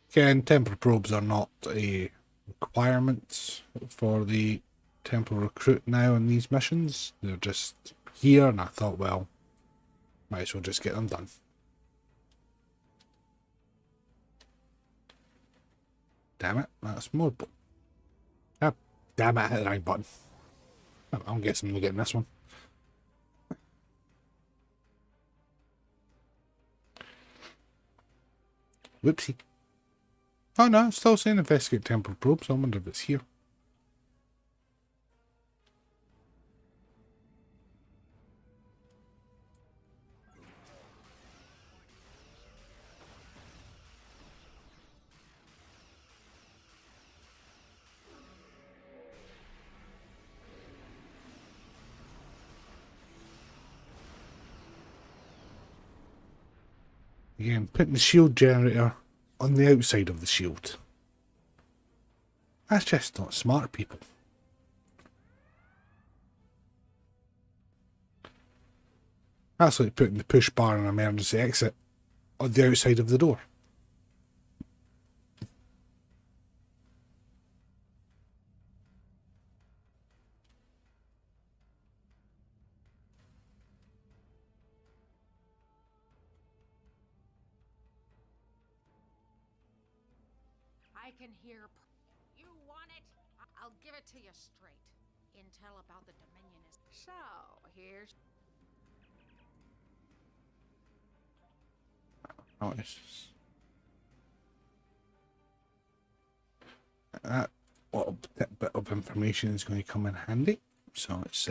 Again, temporal probes are not a requirement for the Temporal Recruit now in these missions. They're just here, and I thought, well, might as well just get them done. Damn it, that's more. Ah, damn it, I hit the right button. I'm guessing we're getting this one. Whoopsie. Oh no, it's still saying investigate temporal probes. I wonder if it's here. Again, putting the shield generator on the outside of the shield. That's just not smart, people. That's like putting the push bar and emergency exit on the outside of the door. I can hear. You want it? I'll give it to you straight. Intel about the Dominion is. So, here's. Oh, it's that little bit of information is going to come in handy. So it's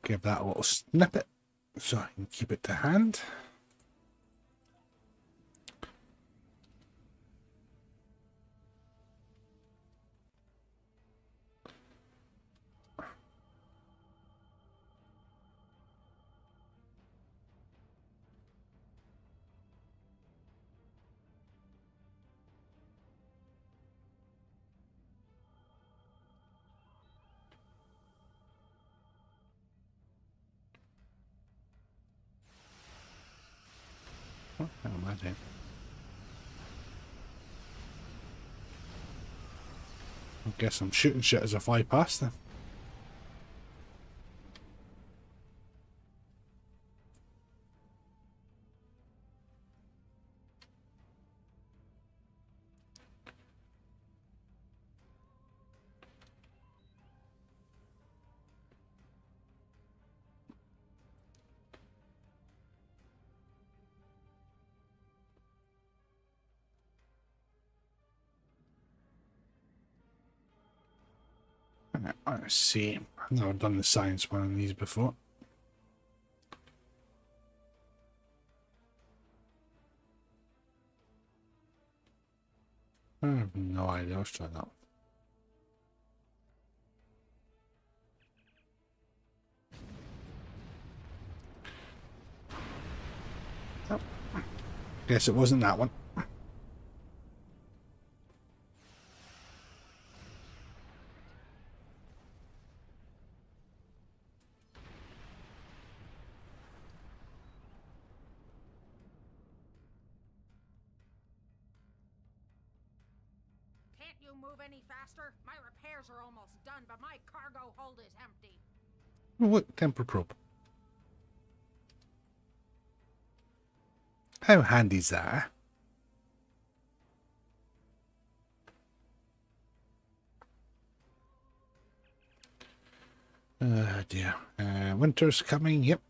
give that a little snippet so I can keep it to hand. Oh, hang on, that's it. I guess I'm shooting shit as I fly past them. Let's see. I've never done the science one of these before. I have no idea. Let's try that one. Oh. Guess it wasn't that one. Can't you move any faster? My repairs are almost done, but my cargo hold is empty. Oh, look, temper probe. How handy's that? Dear. Winter's coming, yep.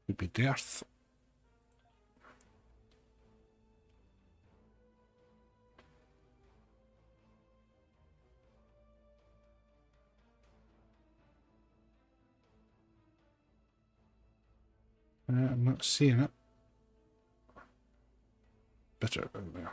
Could be dearth. I'm not seeing it. Better go there.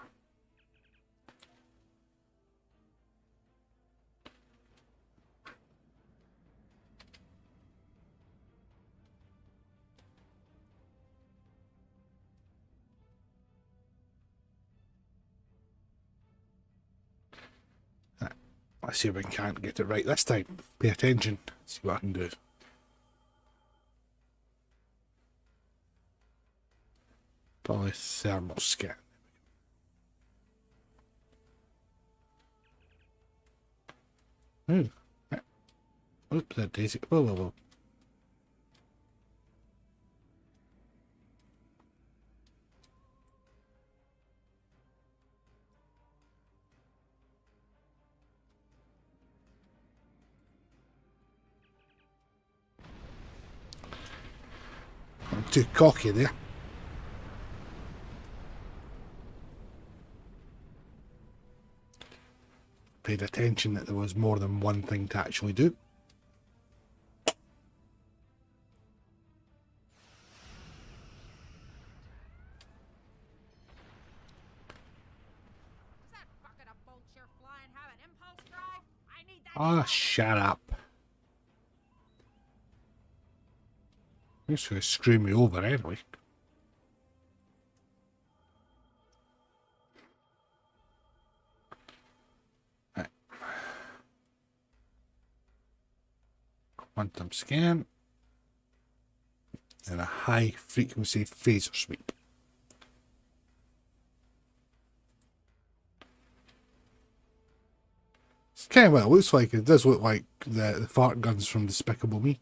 Let's see if we can't get it right this time. Pay attention. See what I can do. Polythermal scan. Ooh. Oops, that daisy. Whoa, whoa, whoa. I'm too cocky there. Paid attention that there was more than one thing to actually do. Does that bucket of bolts you're flying have an impulse drive? I need that. Ah, shut up. You're just going to screw me over anyway. Right. Quantum scan. And a high frequency phaser sweep. It's kind of what it looks like. It does look like the fart guns from Despicable Me.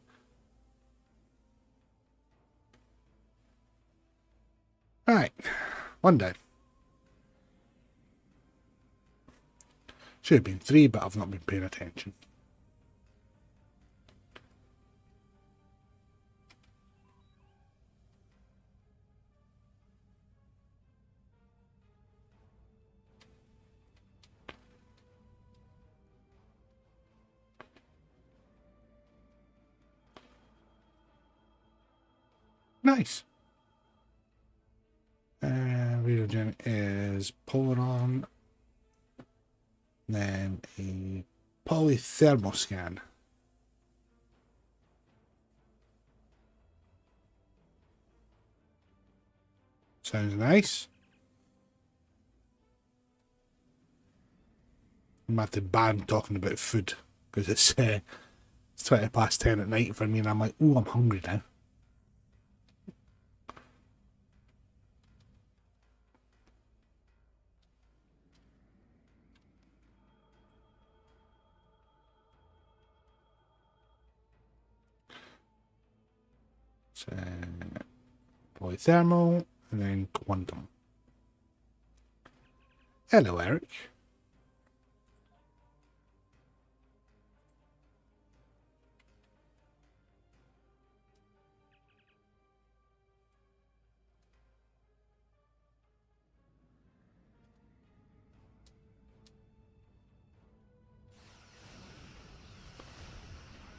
Alright, one down. Should have been 3, but I've not been paying attention. Nice. Radiogen is Polaron. Then a polythermal scan. Sounds nice. I'm going to have to ban talking about food because it's 20 past 10 at night for me and I'm like, ooh, I'm hungry now. So, polythermal and then quantum. Hello, Eric.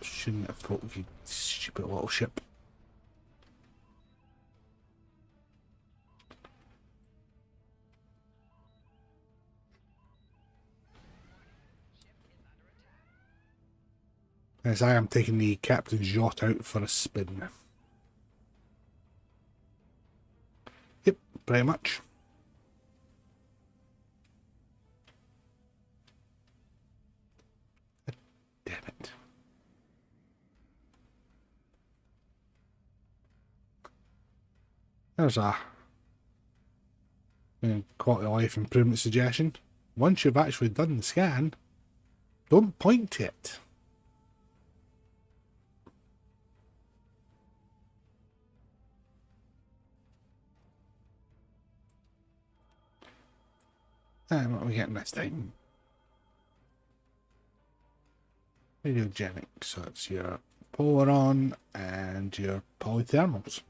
Shouldn't have thought of you stupid little ship. As I am taking the captain's yacht out for a spin. Yep, pretty much. Damn it. There's a quality of life improvement suggestion. Once you've actually done the scan, don't point to it. And what are we getting this time? Radiogenic, so it's your Polaron and your polythermals.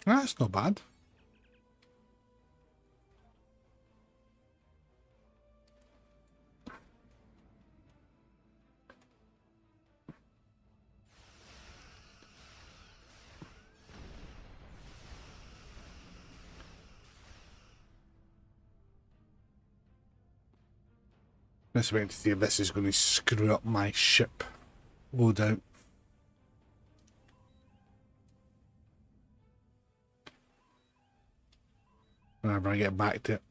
That's not bad. Just waiting to see if this is going to screw up my ship loadout. Whenever I get back to it.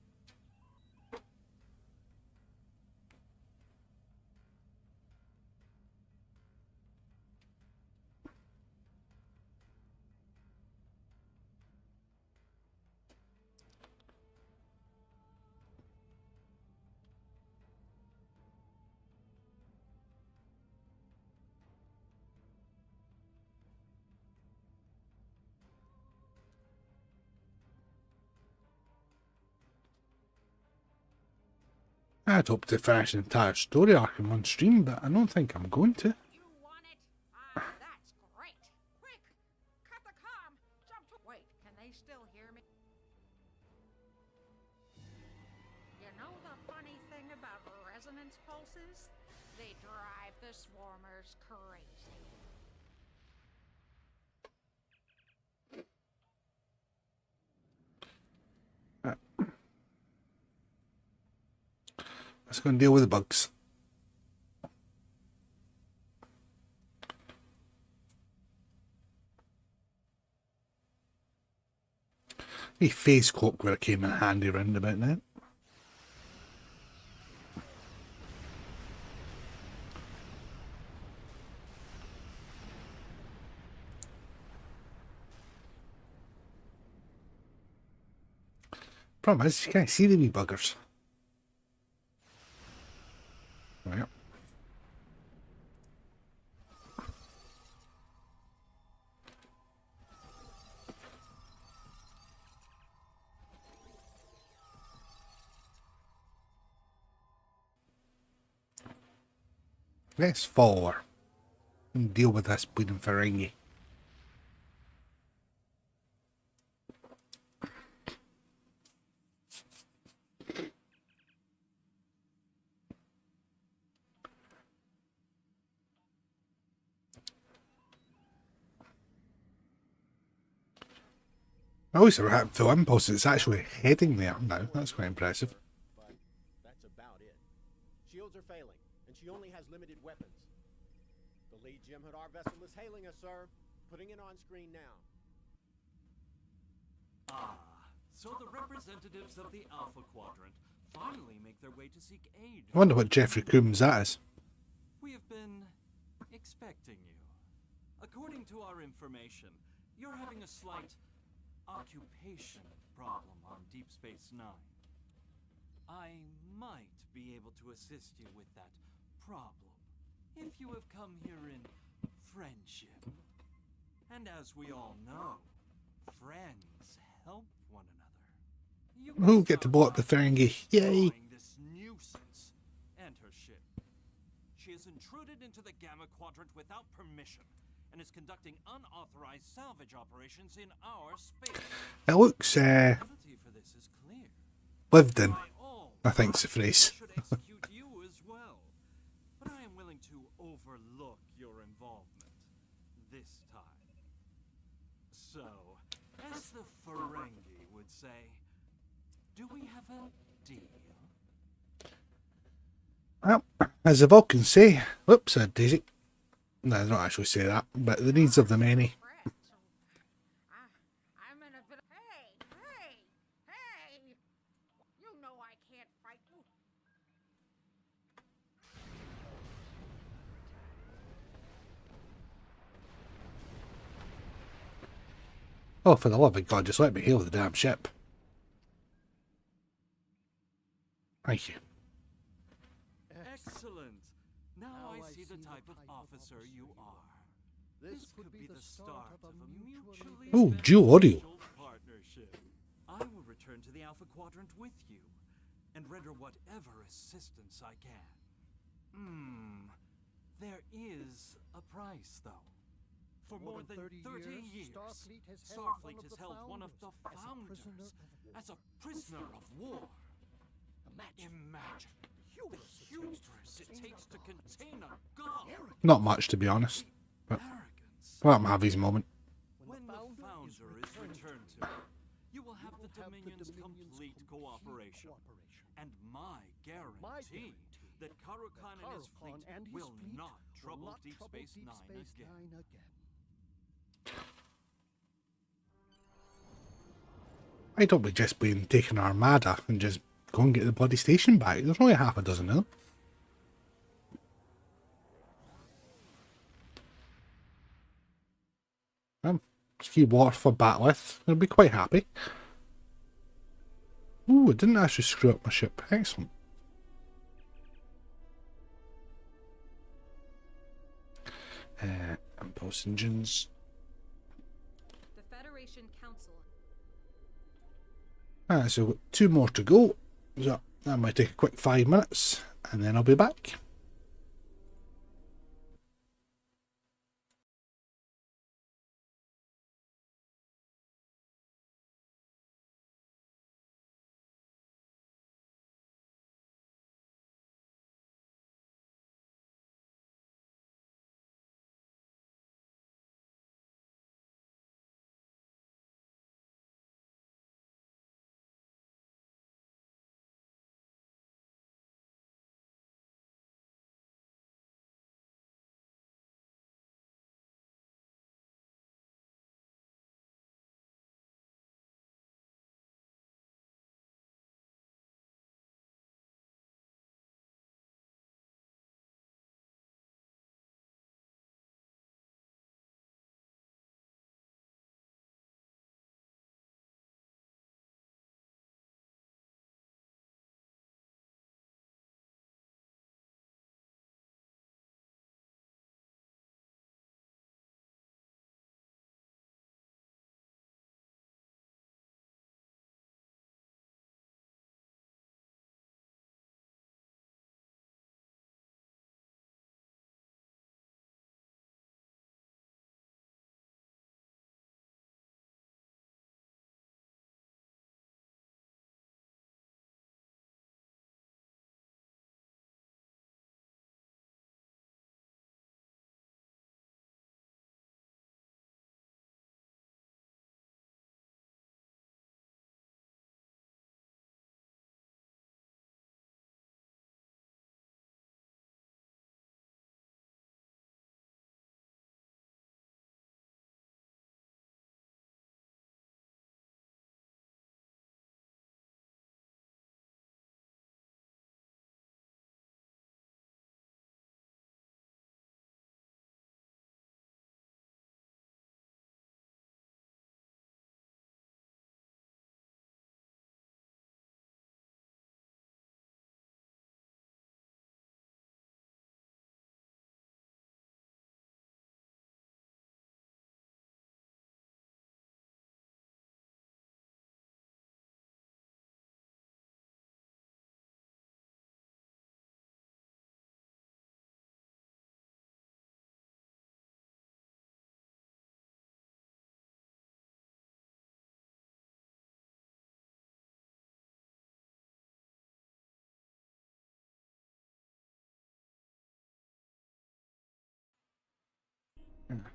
I'd hope to finish the entire story arc in one stream, but I don't think I'm going to. You want it? Ah, that's great. Quick, cut the comm. Jump to. Wait, can they still hear me? You know the funny thing about resonance pulses? They drive the swarmers crazy. Let's go and deal with the bugs. A phase cloak where it came in handy round about now. Problem is, you can't see the wee buggers. Right. Let's follow her and deal with this bleeding Ferengi. I always have had full impulse. It's actually heading there now. That's quite impressive. But that's about it. Shields are failing, and she only has limited weapons. The lead Jem'Hadar vessel is hailing us, sir. Putting it on screen now. Ah, so the representatives of the Alpha Quadrant finally make their way to seek aid. I wonder what Jeffrey Coombs that is. We have been expecting you. According to our information, you're having a slight occupation problem on Deep Space Nine. I might be able to assist you with that problem if you have come here in friendship. And as we all know, friends help one another. You We'll get to blow up the Ferengi. Yay! This nuisance and her ship. She has intruded into the Gamma Quadrant without permission and is conducting unauthorized salvage operations in our space. It looks The penalty for this is clear. lived in, By all I think's the phrase. should execute you as well. But I am willing to overlook your involvement this time. So, as the Ferengi would say, do we have a deal? Well, as the Vulcans say, whoops, I daisy. No, they don't actually say that, but the needs of the many. I'm in a bit of. Hey! You know I can't fight you. Oh, for the love of God, just let me hail the damn ship. Thank you. Excellent. Now I see the type of officer you are. This could be the start of a mutually Oh, dual audio. beneficial partnership. I will return to the Alpha Quadrant with you and render whatever assistance I can. There is a price, though. For more than 30 years, Starfleet has held one of the founders as a prisoner of war. Imagine the hubris it takes to contain a god. Not much, to be honest. But let him have his moment. When the founder is returned to, you will have the Dominion's complete cooperation. And my guarantee that Karukan and his fleet will not trouble Deep Space Nine again. Why don't we just be taking our Armada and just go and get the bloody station back? There's only half a dozen of them. Just keep water for bat'leth. I'll be quite happy. Ooh, it didn't actually screw up my ship. Excellent. Impulse engines. The Federation Council. So we've got 2 more to go. So that might take a quick 5 minutes, and then I'll be back.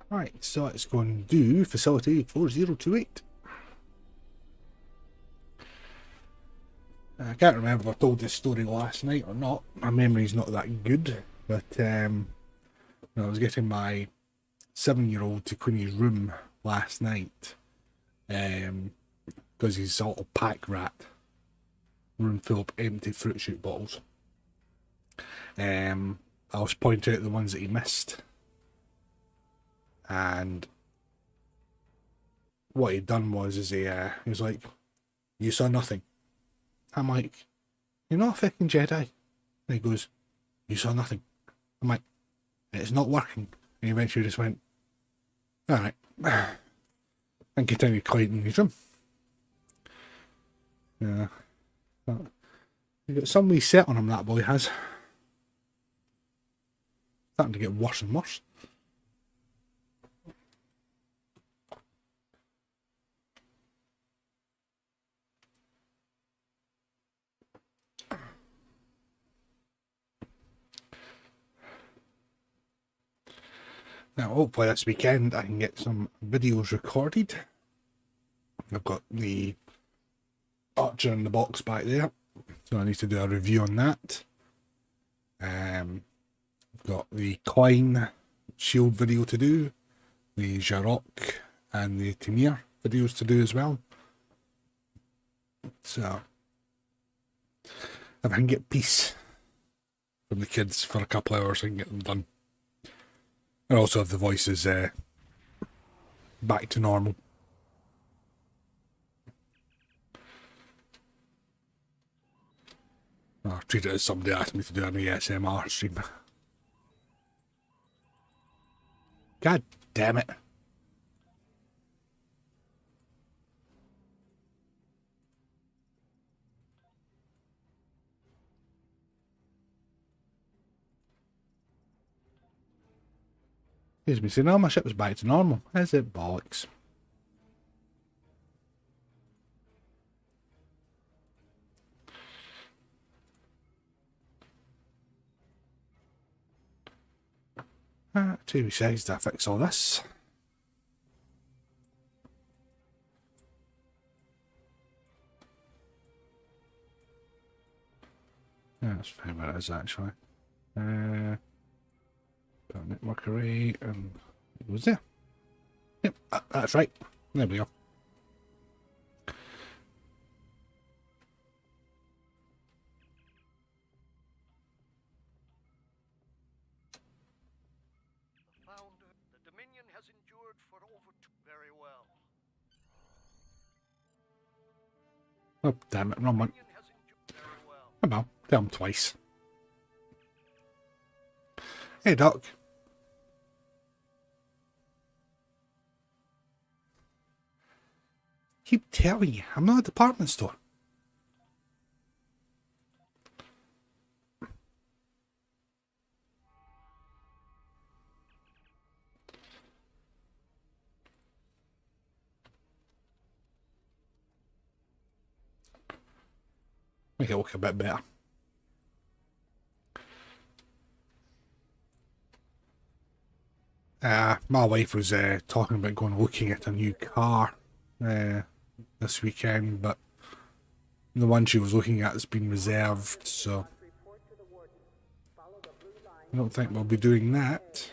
Right, so let's go and do facility 4028. I can't remember if I told this story last night or not. My memory's not that good, but I was getting my 7-year-old to clean his room last night because he's a little pack rat. Room full of empty fruit shoot bottles. I was pointing out the ones that he missed. And what he'd done was he was like, "You saw nothing." I'm like, "You're not a fucking Jedi." And he goes, "You saw nothing." I'm like, "It's not working." And he eventually just went, "Alright," and continued cleaning his room. Yeah. He's got some wee set on him, that boy has. Starting to get worse and worse. Now, hopefully this weekend I can get some videos recorded. I've got the Archer in the box back there, so I need to do a review on that. I've got the Klein shield video to do, the Jarok and the Tamir videos to do as well. So, if I can get peace from the kids for a couple of hours, I can get them done. And also have the voices back to normal. I'll treat it as somebody asked me to do an ASMR stream. God damn it. Excuse me, saying, "Oh, my ship was back to normal." Is it bollocks? TV seconds to fix all this. Yeah, let's find where it is actually. Network array, and it was there. Yep, that's right. There we go. Founder, the Dominion has endured for over very well. Oh, damn it, wrong one. Oh well, tell him twice. Hey, Doc. Keep telling you, I'm not a department store. Make it look a bit better. My wife was talking about going looking at a new car this weekend, but the one she was looking at has been reserved, so I don't think we'll be doing that.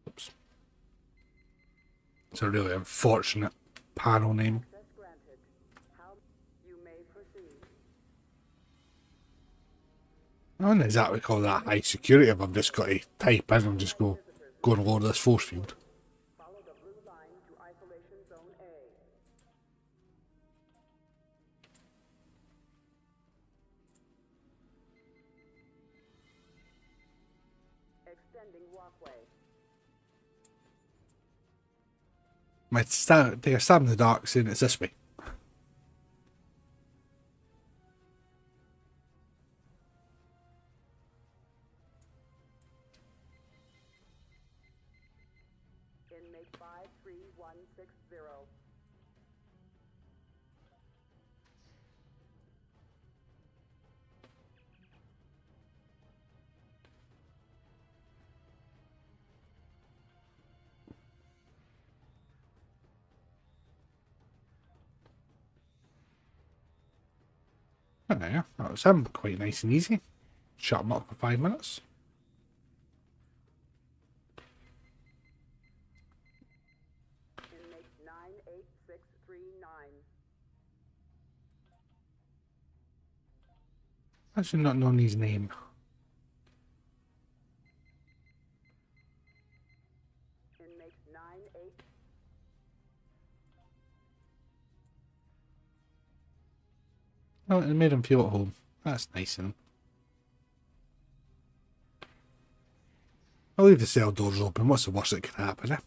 Oops. It's a really unfortunate panel name. I don't exactly call that high security if I've just got to type in and just go and load this force field. Might take a stab in the dark saying it's this way. Inmate 53160. Oh yeah, that was him. Quite nice and easy. Shut him up for 5 minutes. Inmate 98639. Actually, not known his name. Inmates 9-8. Oh, it made him feel at home. That's nice of him. I'll leave the cell doors open. What's the worst that could happen, eh?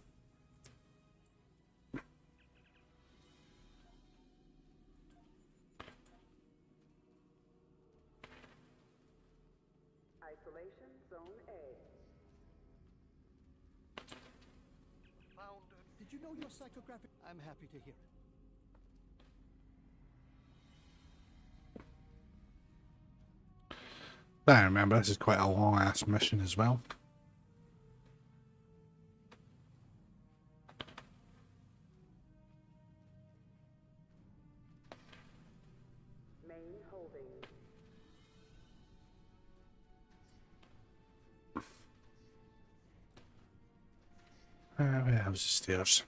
Isolation Zone A. Founder. Did you know your psychographic? I'm happy to hear it. But I remember this is quite a long ass mission as well. Main holding. Where was the stairs?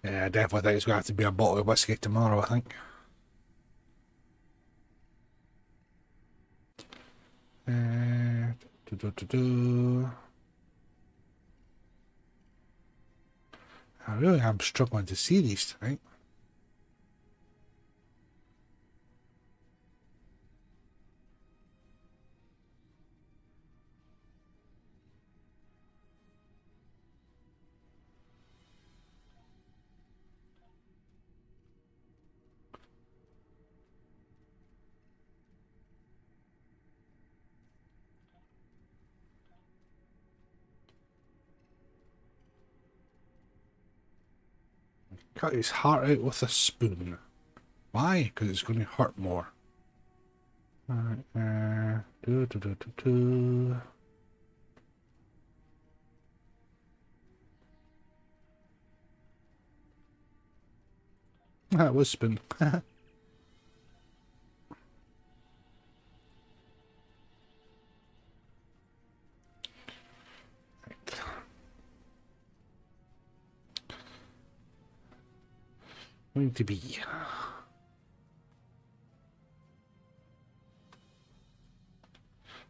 Yeah, I definitely think it's going to have to be a bottle of whiskey tomorrow, I think. I really am struggling to see these tonight. Cut his heart out with a spoon. Why? Because it's going to hurt more. That was spoon. Going to be.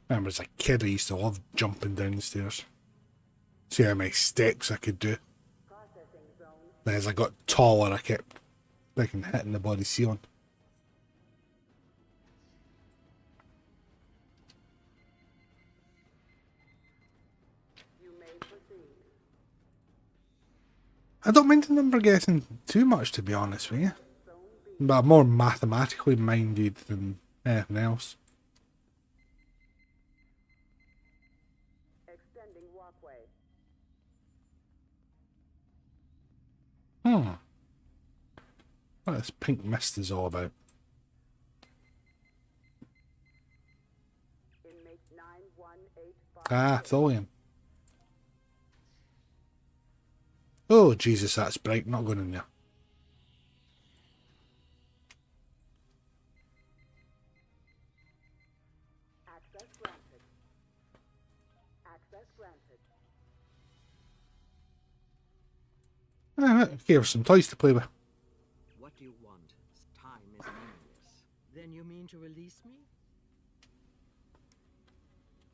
Remember, as a kid, I used to love jumping down the stairs. See how many steps I could do. Then as I got taller, I kept hitting the body ceiling. You may proceed. I don't mind the number guessing too much, to be honest with you. But I'm more mathematically minded than anything else. Extending walkway. What this pink mist is all about. Inmate 9185. Ah, Tholian. Oh, Jesus, that's bright. Not going in there. Access granted. Access granted. Gave her some toys to play with. What do you want? Time is meaningless. Then you mean to release me?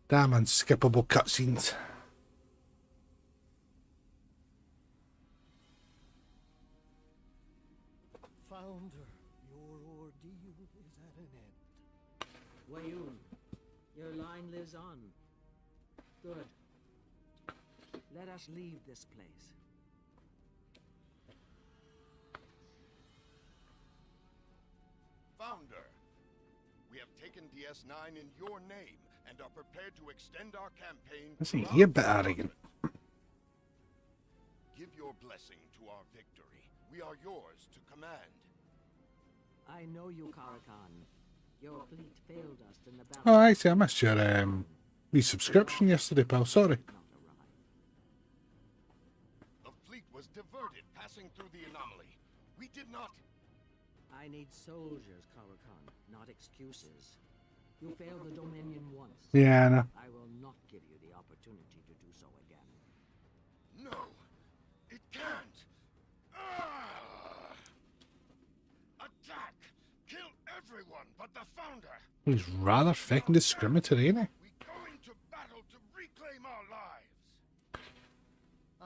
Damn unskippable cutscenes. Founder, your ordeal is at an end. Wayun, your line lives on. Good. Let us leave this place. Founder, we have taken DS DS9 in your name and are prepared to extend our campaign. Listen, you're a bit arrogant. Give your blessing to our victory. We are yours to command. I know you, Karakan. Your fleet failed us in the battle. Oh, actually, I missed your resubscription yesterday, pal. Sorry. The fleet was diverted, passing through the anomaly. We did not. I need soldiers, Karakan, not excuses. You failed the Dominion once. Yeah, I know. I will not give you the opportunity to do so again. No, it can't. Attack! Kill everyone but the founder. He's rather fucking discriminatory, ain't he? We're going to battle to reclaim our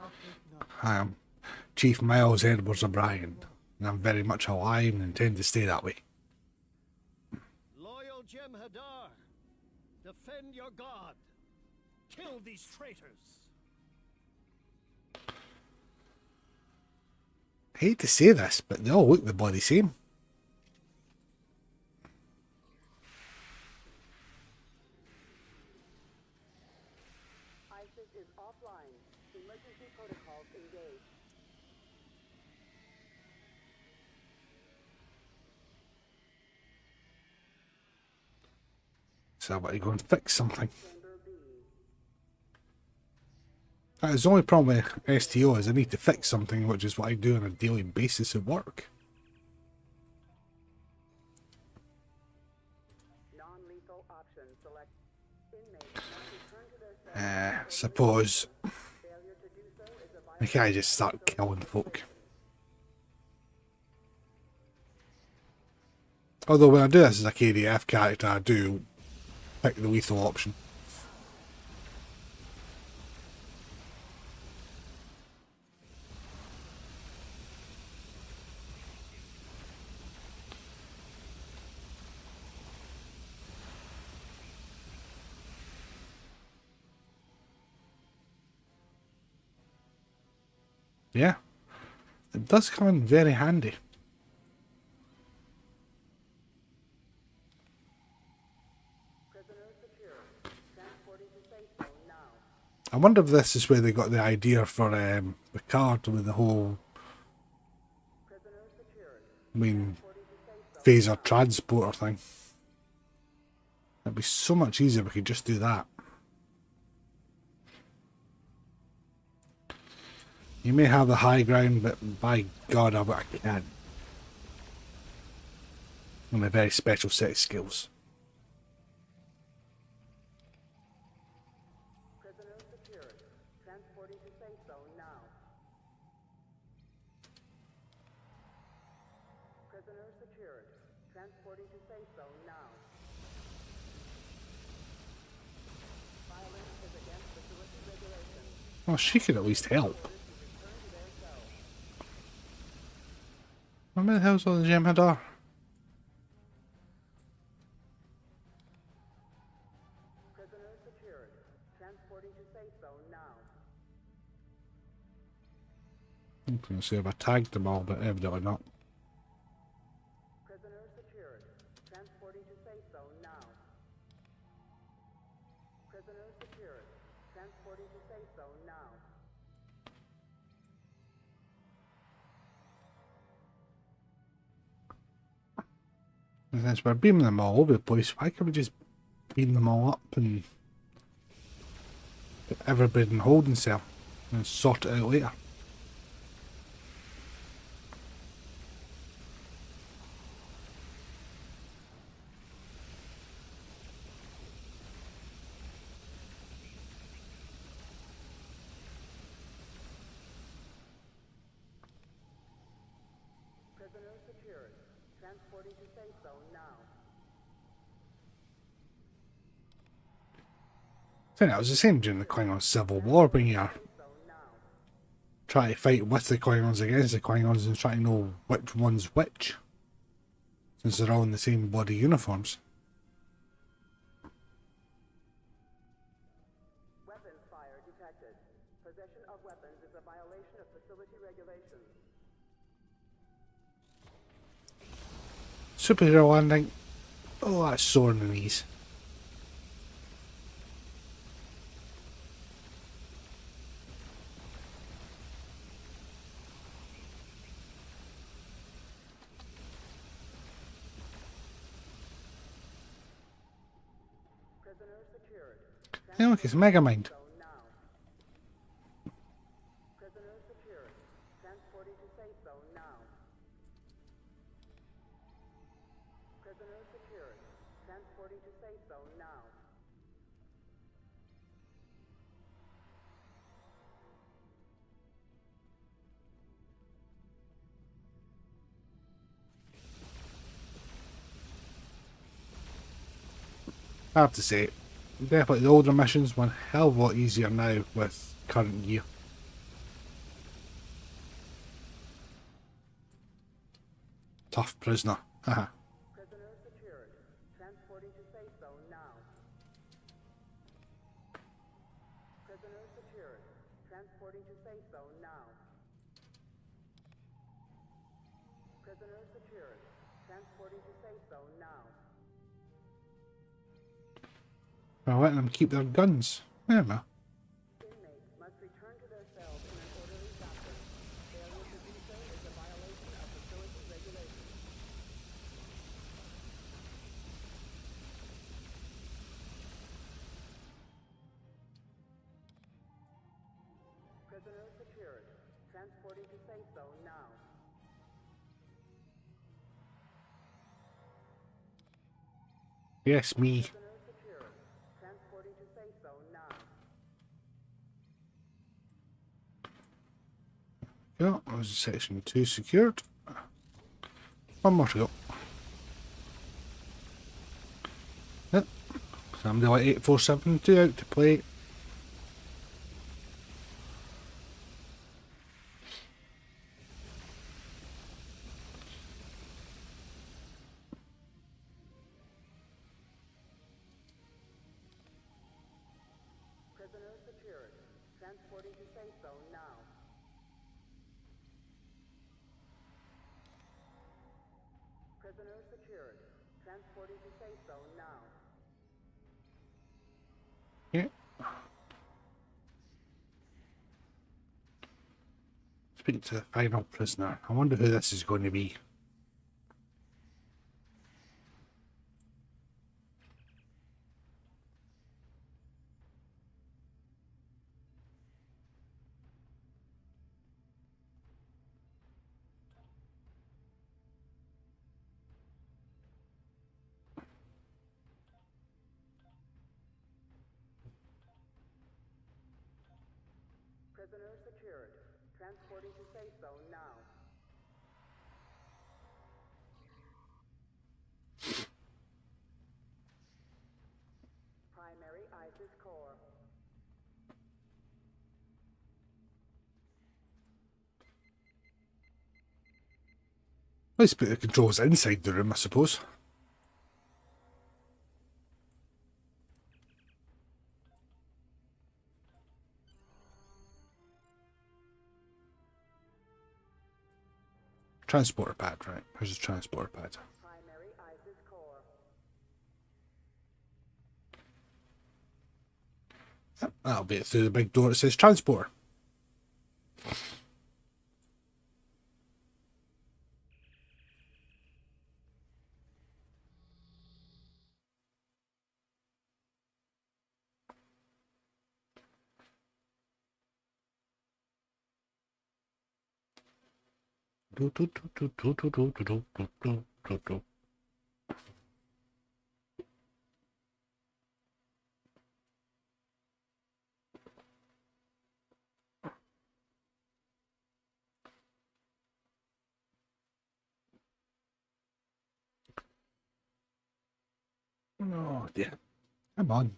lives. I am Chief Miles Edwards O'Brien, and I'm very much alive and intend to stay that way. Loyal Jem'Hadar, defend your god. Kill these traitors. I hate to say this, but they all look the bloody same. ISIS is offline. Emergency protocols engaged. So I want to go and fix something. That is the only problem with STO is I need to fix something, which is what I do on a daily basis at work. Non-lethal option select. Inmates must return to their cells. Suppose Failure to do so is a I can't just start killing folk. Although when I do this as a KDF character, I do pick the lethal option. Yeah, it does come in very handy. I wonder if this is where they got the idea for the card with the whole, phaser transporter thing. It'd be so much easier if we could just do that. You may have the high ground, but by God, I can. And a very special set of skills. Prisoner secured. Transporting to safe zone now. Prisoner secured. Transporting to safe zone now. Violence is against facility regulations. Well, she could at least help. Where the hell's all the Jem'Hadar? Prisoner secured. Transporting to safe zone now. I'm going to say if I tagged them all, but evidently not. Prisoner secured. Transporting to safe zone now. Prisoner secured. Transporting to safe zone now. And since we're beaming them all over the place, why can't we just beam them all up and put everybody in holding cell and sort it out later? Prisoner secured. Transporting to safe zone now. I think that was the same during the Klingon Civil War when you're trying to fight with the Klingons against the Klingons and trying to know which one's which, since they're all in the same bloody uniforms. Weapons fire detected. Possession of weapons is a violation of facility regulations. Superhero landing. Oh, that's sore in the knees. Prisoner secured. Yeah, look, it's Megamind. Zone now. Prisoner secured. Transporting to safe zone now. Prisoner secured. Transporting to safe zone now. I have to say, definitely the older missions one hell of a lot easier now with current year. Tough prisoner. Haha. Prisoner secured. Transporting to safe zone now. Prisoner secured. Transporting to safe zone now. Prisoner secured. Transporting to safe zone now. I'll let them keep their guns. Yeah, man. Inmates must return to their cells in an orderly fashion. Failure to do so is a violation of facility regulations. Prisoner secured. Transporting to safe zone now. Yes, me. Prisoner secured. Transporting to safe zone now. Yeah, that was section 2 secured. One more to go. Yep. Somebody like 8472 out to play. Prisoner secured. Transporting to safe zone now. Prisoner secured. Transporting to safe zone now. Yeah. Speak to the final prisoner. I wonder who this is going to be. Prisoner secured. Transporting to safe zone now. Primary ISIS core. Let's put the controls inside the room, I suppose. Transporter pad, right? Where's the transporter pad? Primary ISIS core. Yep, that'll be it through the big door that says transporter. Oh dear. Come on.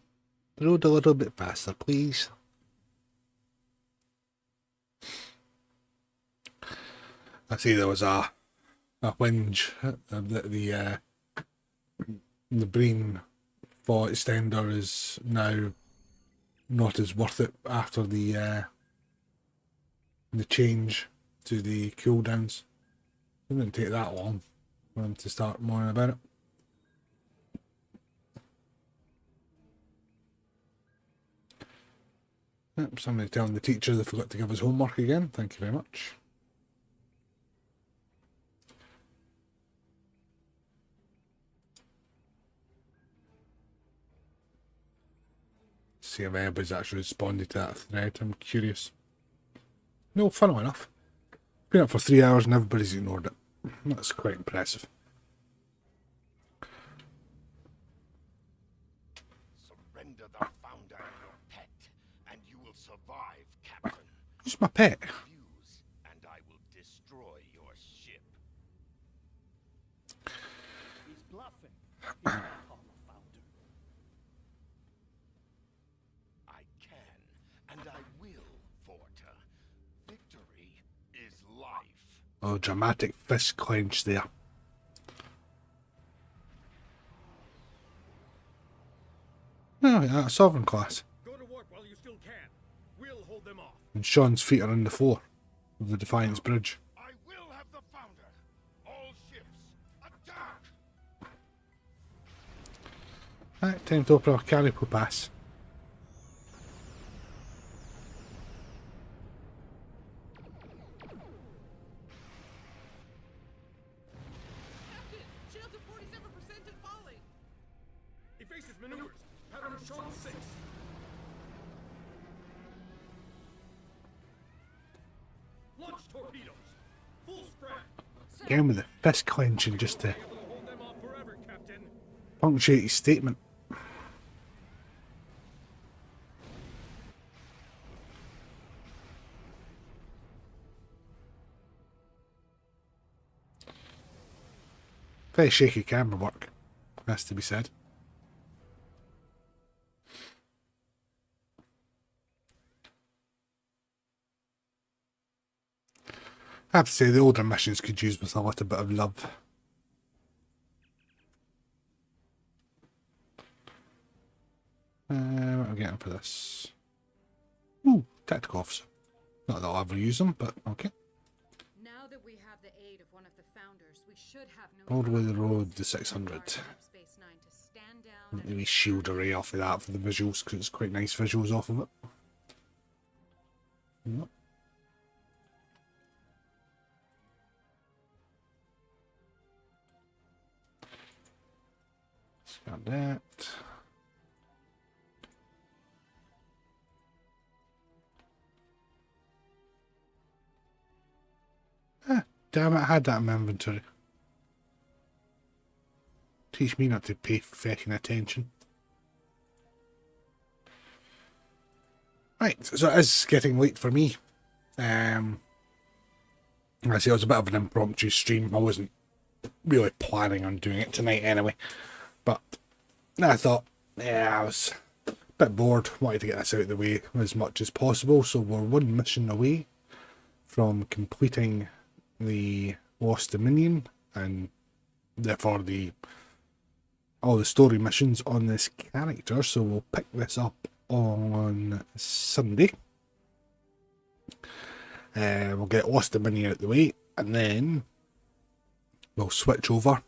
Load a little bit faster, please. I see there was a whinge that the Breen for extender is now not as worth it after the change to the cooldowns. It didn't take that long for them to start moaning about it. Yep, somebody telling the teacher they forgot to give us homework again. Thank you very much. see if anybody's actually responded to that thread. I'm curious. No, funnily enough. Been up for 3 hours and everybody's ignored it. That's quite impressive. Surrender the founder and your pet, and you will survive, Captain. Who's my pet? Refuse, and I will destroy your ship. He's bluffing. He's not harm a founder. I can, and I will, Vorta. Victory is life. Oh, dramatic fist clench there. Oh, yeah, Sovereign class. Go to work while you still can. We'll hold them off. And Sean's feet are on the floor of the Defiance Bridge. I will have the founder. All ships, attack! Right, time to open our Caripo pass. Shields at 47% and falling. Evasive maneuvers. Pattern shown 6. Launch torpedoes. Full spread. Again with the fist clenching just to Hold them off forever, Captain. punctuate his statement. Very shaky camera work, has to be said. I have to say the older missions could use with a little bit of love. What am I getting for this? Ooh, tactical officer. Not that I'll ever use them, but okay. Now that we have the aid of one of the founders, we should have no All the way the road, the 600. Space 9 to stand down Maybe shield array off of that for the visuals, because it's quite nice visuals off of it. Yep. Got that. Ah, damn it, I had that in my inventory. Teach me not to pay fucking attention. Right, so it is getting late for me. I say it was a bit of an impromptu stream. I wasn't really planning on doing it tonight anyway. But I thought, yeah, I was a bit bored. Wanted to get this out of the way as much as possible. So we're one mission away from completing the Lost Dominion and therefore all the story missions on this character. So we'll pick this up on Sunday. We'll get Lost Dominion out the way and then we'll switch over.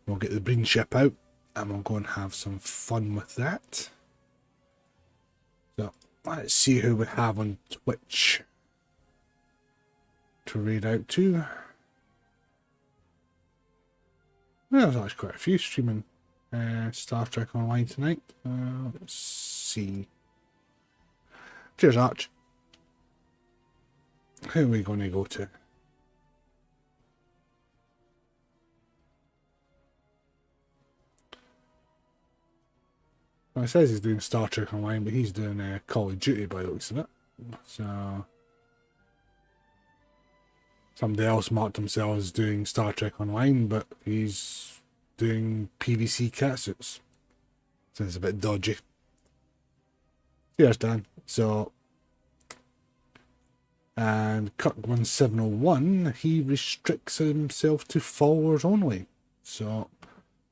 We'll get the Breen ship out and we'll go and have some fun with that. So let's see who we have on Twitch to read out to. Well, there's actually quite a few streaming Star Trek Online tonight. Let's see. Cheers, Arch. Who are we going to go to? Well, it says he's doing Star Trek Online, but he's doing Call of Duty by the looks of it. So somebody else marked himself as doing Star Trek Online, but he's doing PVC catsuits. Sounds a bit dodgy. Here's Dan. So, and Kirk1701, he restricts himself to followers only. So,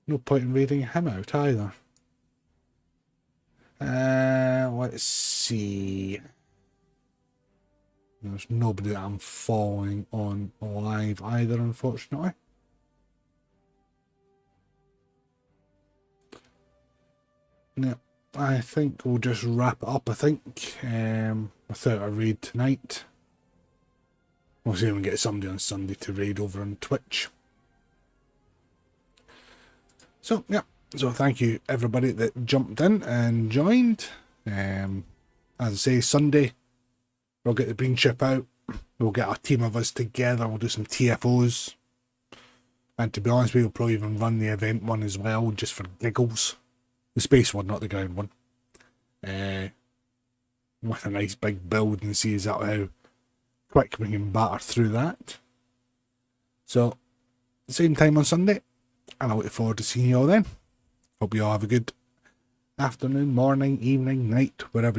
no point in reading him out either. Let's see. There's nobody that I'm following on live either, unfortunately. Yeah, I think we'll just wrap it up, I think, without a raid tonight. We'll see if we can get somebody on Sunday to raid over on Twitch. So, yeah. So thank you everybody that jumped in and joined. As I say, Sunday, we'll get the green chip out. We'll get a team of us together. We'll do some TFOs. And to be honest, we'll probably even run the event one as well, just for giggles. The space one, not the ground one. With a nice big build, and see how quick we can batter through that. So, same time on Sunday, and I look forward to seeing you all then. Hope you all have a good afternoon, morning, evening, night, wherever